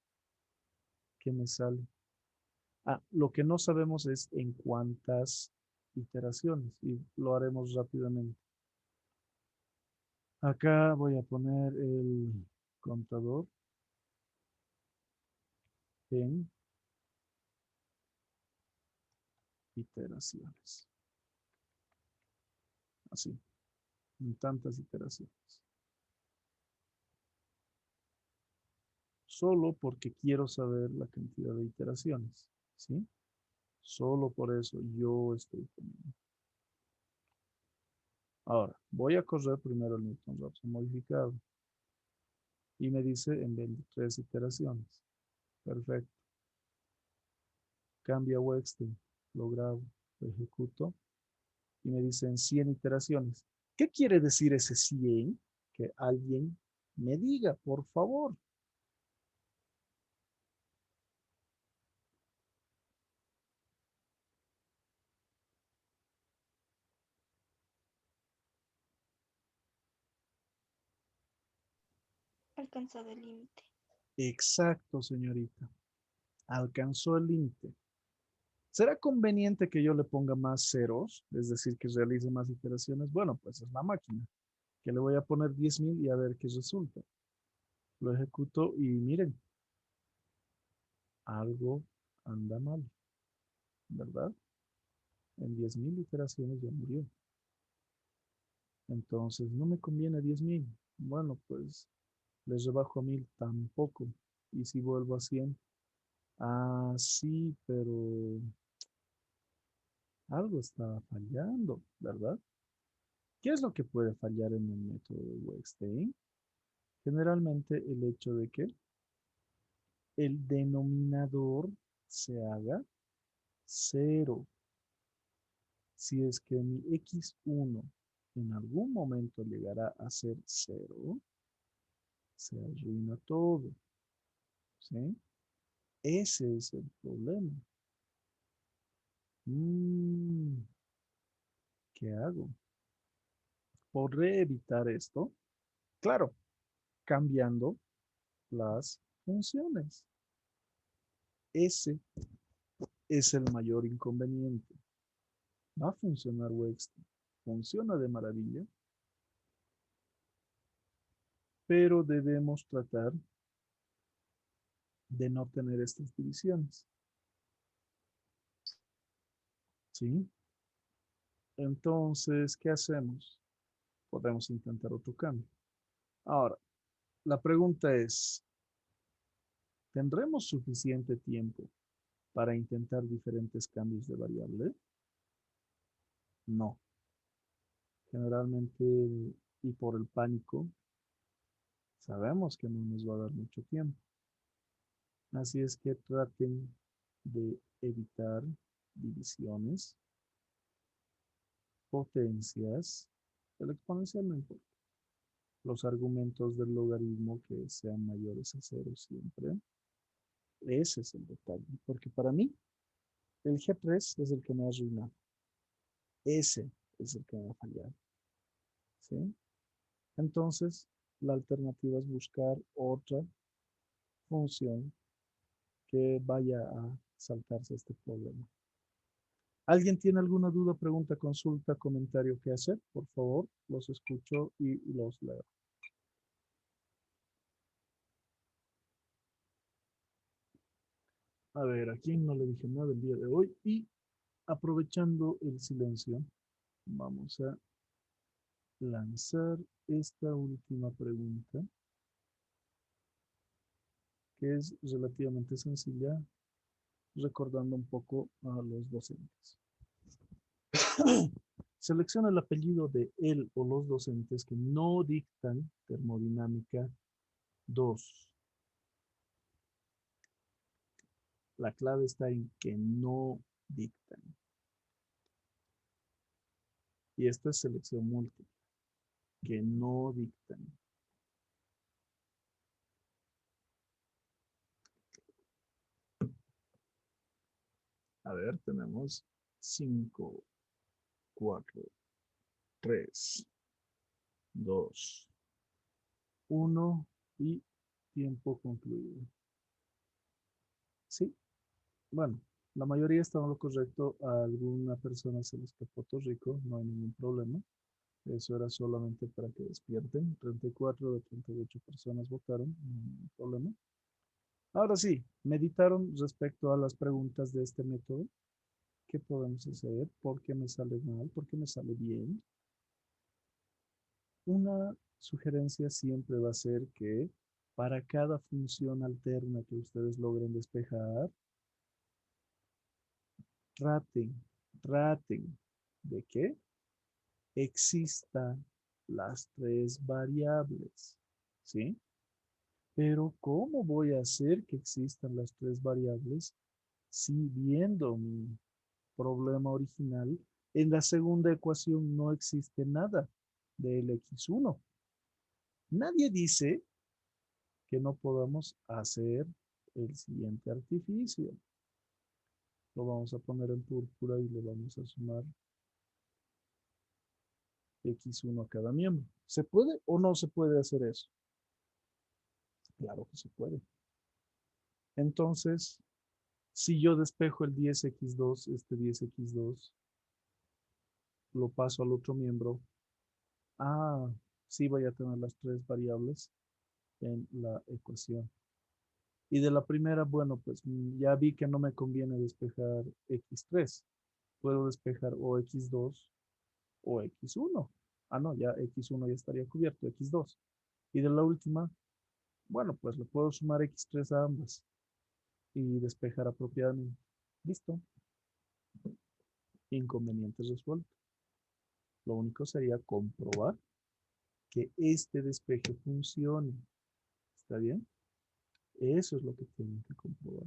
¿qué me sale? Ah, lo que no sabemos es en cuántas iteraciones y lo haremos rápidamente. Acá voy a poner el contador en iteraciones. Así, en tantas iteraciones. Solo porque quiero saber la cantidad de iteraciones, ¿sí? Solo por eso yo estoy poniendo. Ahora, voy a correr primero el Newton-Raphson modificado. Y me dice en 23 iteraciones. Perfecto. Cambia Wettstein. Lo grabo, lo ejecuto. Y me dice en 100 iteraciones. ¿Qué quiere decir ese 100? Que alguien me diga, por favor. Alcanzado el límite. Exacto, señorita. Alcanzó el límite. ¿Será conveniente que yo le ponga más ceros? Es decir, que realice más iteraciones. Bueno, pues es la máquina. Que le voy a poner 10.000 y a ver qué resulta. Lo ejecuto y miren, algo anda mal, ¿verdad? En 10.000 iteraciones ya murió. Entonces, no me conviene 10.000. Bueno, pues les rebajo a 1.000 tampoco. Y si vuelvo a 100, ah, sí, pero algo está fallando, ¿verdad? ¿Qué es lo que puede fallar en el método de Wettstein? Generalmente el hecho de que el denominador se haga 0. Si es que mi x1 en algún momento llegará a ser 0, se arruina todo, ¿sí? Ese es el problema. ¿Qué hago? ¿Podré evitar esto? Claro, cambiando las funciones. Ese es el mayor inconveniente. Va a funcionar Wettstein, funciona de maravilla, pero debemos tratar de no tener estas divisiones. ¿Sí? Entonces, ¿qué hacemos? Podemos intentar otro cambio. Ahora, la pregunta es, ¿tendremos suficiente tiempo para intentar diferentes cambios de variable? No. Generalmente, y por el pánico, sabemos que no nos va a dar mucho tiempo. Así es que traten de evitar divisiones, potencias, el exponencial no importa. Los argumentos del logaritmo que sean mayores a 0 siempre. Ese es el detalle. Porque para mí, el G3 es el que me ha arruinado. Ese es el que me ha fallado. ¿Sí? Entonces, la alternativa es buscar otra función que vaya a saltarse este problema. ¿Alguien tiene alguna duda, pregunta, consulta, comentario que hacer? Por favor, los escucho y los leo. A ver, aquí no le dije nada el día de hoy y aprovechando el silencio, vamos a lanzar esta última pregunta, que es relativamente sencilla, recordando un poco a los docentes. Selecciona el apellido de él o los docentes que no dictan termodinámica 2. La clave está en que no dictan. Y esta es selección múltiple, que no dictan. A ver, tenemos 5, 4, 3, 2, 1 y tiempo concluido. Sí, bueno, la mayoría está en lo correcto. A alguna persona se le escapó Puerto Rico, no hay ningún problema. Eso era solamente para que despierten. 34 de 38 personas votaron, no hay ningún problema. Ahora sí, meditaron respecto a las preguntas de este método. ¿Qué podemos hacer? ¿Por qué me sale mal? ¿Por qué me sale bien? Una sugerencia siempre va a ser que para cada función alterna que ustedes logren despejar, traten de que existan las tres variables, ¿sí? Pero ¿cómo voy a hacer que existan las tres variables si viendo mi problema original, en la segunda ecuación no existe nada del x1? Nadie dice que no podamos hacer el siguiente artificio. Lo vamos a poner en púrpura y le vamos a sumar x1 a cada miembro. ¿Se puede o no se puede hacer eso? Claro que se puede. Entonces, si yo despejo el 10x2, este 10x2, lo paso al otro miembro. Ah, sí voy a tener las tres variables en la ecuación. Y de la primera, bueno, pues ya vi que no me conviene despejar x3. Puedo despejar o x2 o x1. Ah, no, ya x1 ya estaría cubierto, x2. Y de la última, bueno, pues le puedo sumar x3 a ambas y despejar apropiadamente. Listo. Inconveniente resuelto. Lo único sería comprobar que este despeje funcione. ¿Está bien? Eso es lo que tienen que comprobar.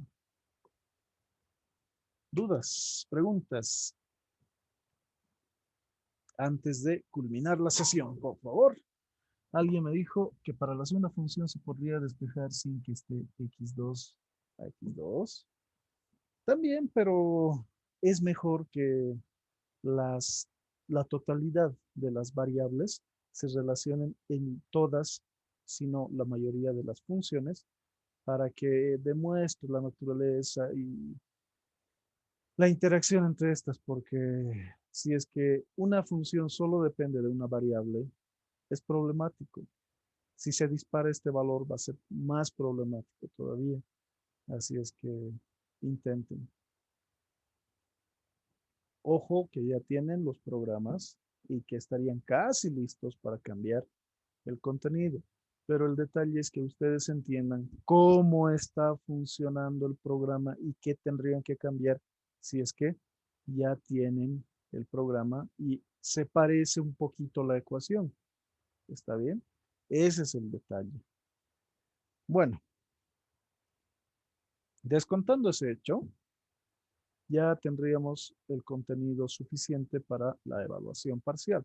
¿Dudas? ¿Preguntas? Antes de culminar la sesión, por favor. Alguien me dijo que para la segunda función se podría despejar sin que esté x2 a x2. También, pero es mejor que la totalidad de las variables se relacionen en todas, sino la mayoría de las funciones, para que demuestre la naturaleza y la interacción entre estas, porque Si es que una función solo depende de una variable, es problemático. Si se dispara este valor, va a ser más problemático todavía. Así es que intenten. Ojo que ya tienen los programas y que estarían casi listos para cambiar el contenido. Pero el detalle es que ustedes entiendan cómo está funcionando el programa y qué tendrían que cambiar si es que ya tienen el programa y se parece un poquito la ecuación. ¿Está bien? Ese es el detalle. Bueno, descontando ese hecho, ya tendríamos el contenido suficiente para la evaluación parcial.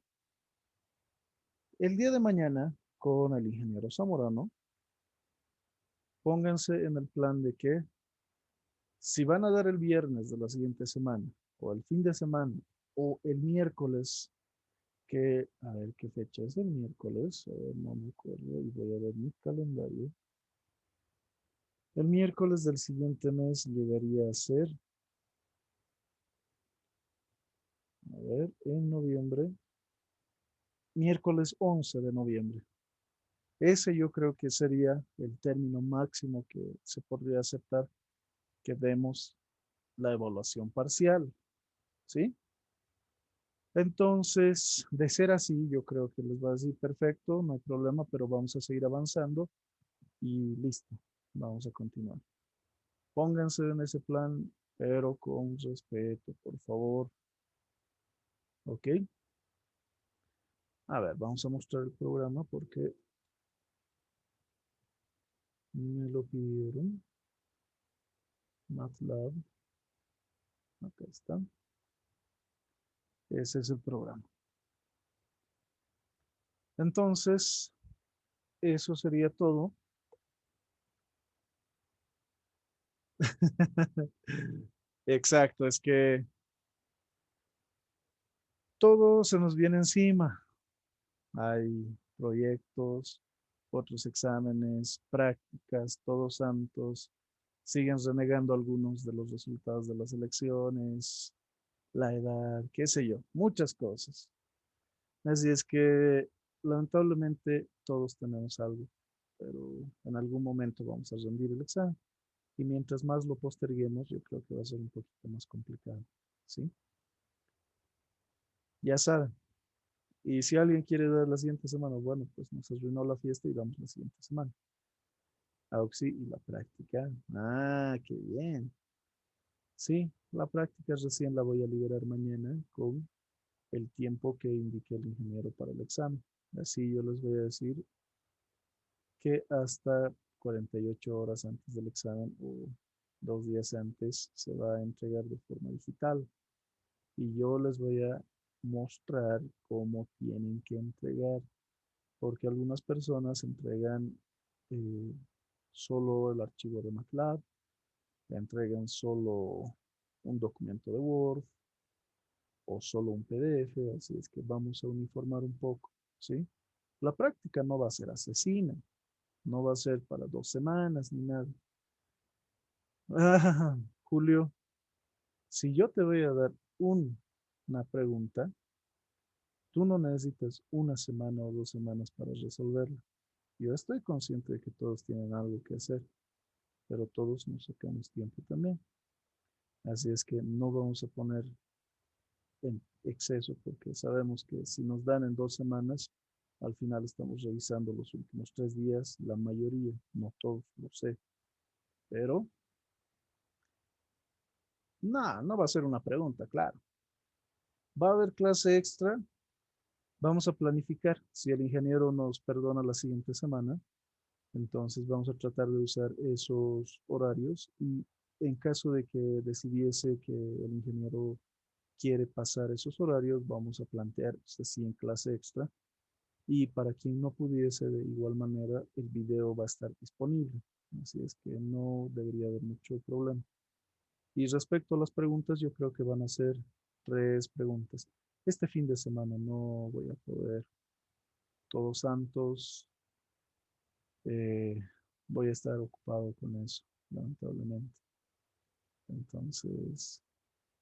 El día de mañana, con el ingeniero Zamorano, pónganse en el plan de que si van a dar el viernes de la siguiente semana, o el fin de semana, o el miércoles, que, a ver qué fecha es el miércoles, a ver, no me acuerdo, y voy a ver mi calendario. El miércoles del siguiente mes llegaría a ser, a ver, en noviembre, miércoles 11 de noviembre. Ese yo creo que sería el término máximo que se podría aceptar que demos la evaluación parcial, ¿sí? Entonces, de ser así, yo creo que les va a decir perfecto, no hay problema, pero vamos a seguir avanzando y listo, vamos a continuar. Pónganse en ese plan, pero con respeto, por favor. ¿Ok? A ver, vamos a mostrar el programa porque me lo pidieron. MATLAB, acá está. Ese es el programa. Entonces, eso sería todo. Exacto, es que todo se nos viene encima. Hay proyectos, otros exámenes, prácticas, todos santos. Siguen renegando algunos de los resultados de las elecciones, la edad, qué sé yo, muchas cosas. Así es que lamentablemente todos tenemos algo, pero en algún momento vamos a rendir el examen. Y mientras más lo posterguemos, yo creo que va a ser un poquito más complicado, ¿sí? Ya saben. Y si alguien quiere dar la siguiente semana, bueno, pues nos arruinó la fiesta y damos la siguiente semana. Auxi y la práctica. Ah, qué bien. Sí, la práctica recién la voy a liberar mañana con el tiempo que indique el ingeniero para el examen. Así yo les voy a decir que hasta 48 horas antes del examen o 2 días antes se va a entregar de forma digital. Y yo les voy a mostrar cómo tienen que entregar, porque algunas personas entregan eh, solo el archivo de MATLAB, entregan solo un documento de Word o solo un PDF, así es que vamos a uniformar un poco, ¿sí? La práctica no va a ser asesina, no va a ser para 2 semanas ni nada. Ah, Julio, si yo te voy a dar una pregunta, tú no necesitas 1 semana o 2 semanas para resolverla. Yo estoy consciente de que todos tienen algo que hacer, pero todos nos sacamos tiempo también. Así es que no vamos a poner en exceso porque sabemos que si nos dan en 2 semanas, al final estamos revisando los últimos 3 días, la mayoría, no todos, lo sé, pero no, no va a ser una pregunta, claro. Va a haber clase extra, vamos a planificar. Si el ingeniero nos perdona la siguiente semana, entonces vamos a tratar de usar esos horarios y en caso de que decidiese que el ingeniero quiere pasar esos horarios, vamos a plantear así en clase extra. Y para quien no pudiese, de igual manera, el video va a estar disponible. Así es que no debería haber mucho problema. Y respecto a las preguntas, yo creo que van a ser 3 preguntas. Este fin de semana no voy a poder. Todos Santos, eh, voy a estar ocupado con eso, lamentablemente. Entonces,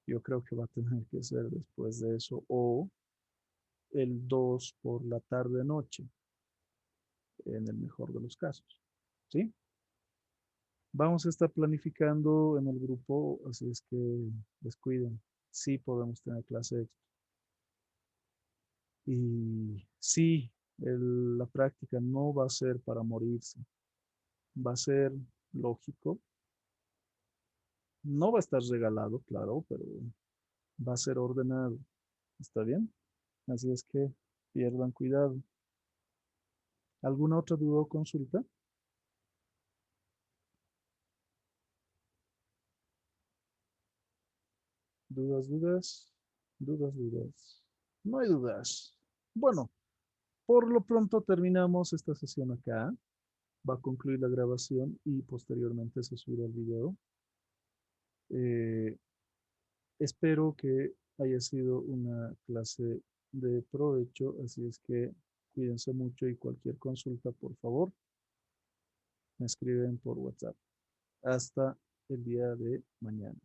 Yo creo que va a tener que ser después de eso o el 2 por la tarde-noche, en el mejor de los casos. ¿Sí? Vamos a estar planificando en el grupo, así es que descuiden. Sí podemos tener clase extra. Y sí, la práctica no va a ser para morirse. Va a ser lógico. No va a estar regalado, claro, pero va a ser ordenado. ¿Está bien? Así es que pierdan cuidado. ¿Alguna otra duda o consulta? ¿Dudas, dudas? ¿Dudas, dudas? No hay dudas. Bueno, por lo pronto terminamos esta sesión acá. Va a concluir la grabación y posteriormente se subirá el video. Eh, Espero que haya sido una clase de provecho, así es que cuídense mucho y cualquier consulta, por favor, me escriben por WhatsApp. Hasta el día de mañana.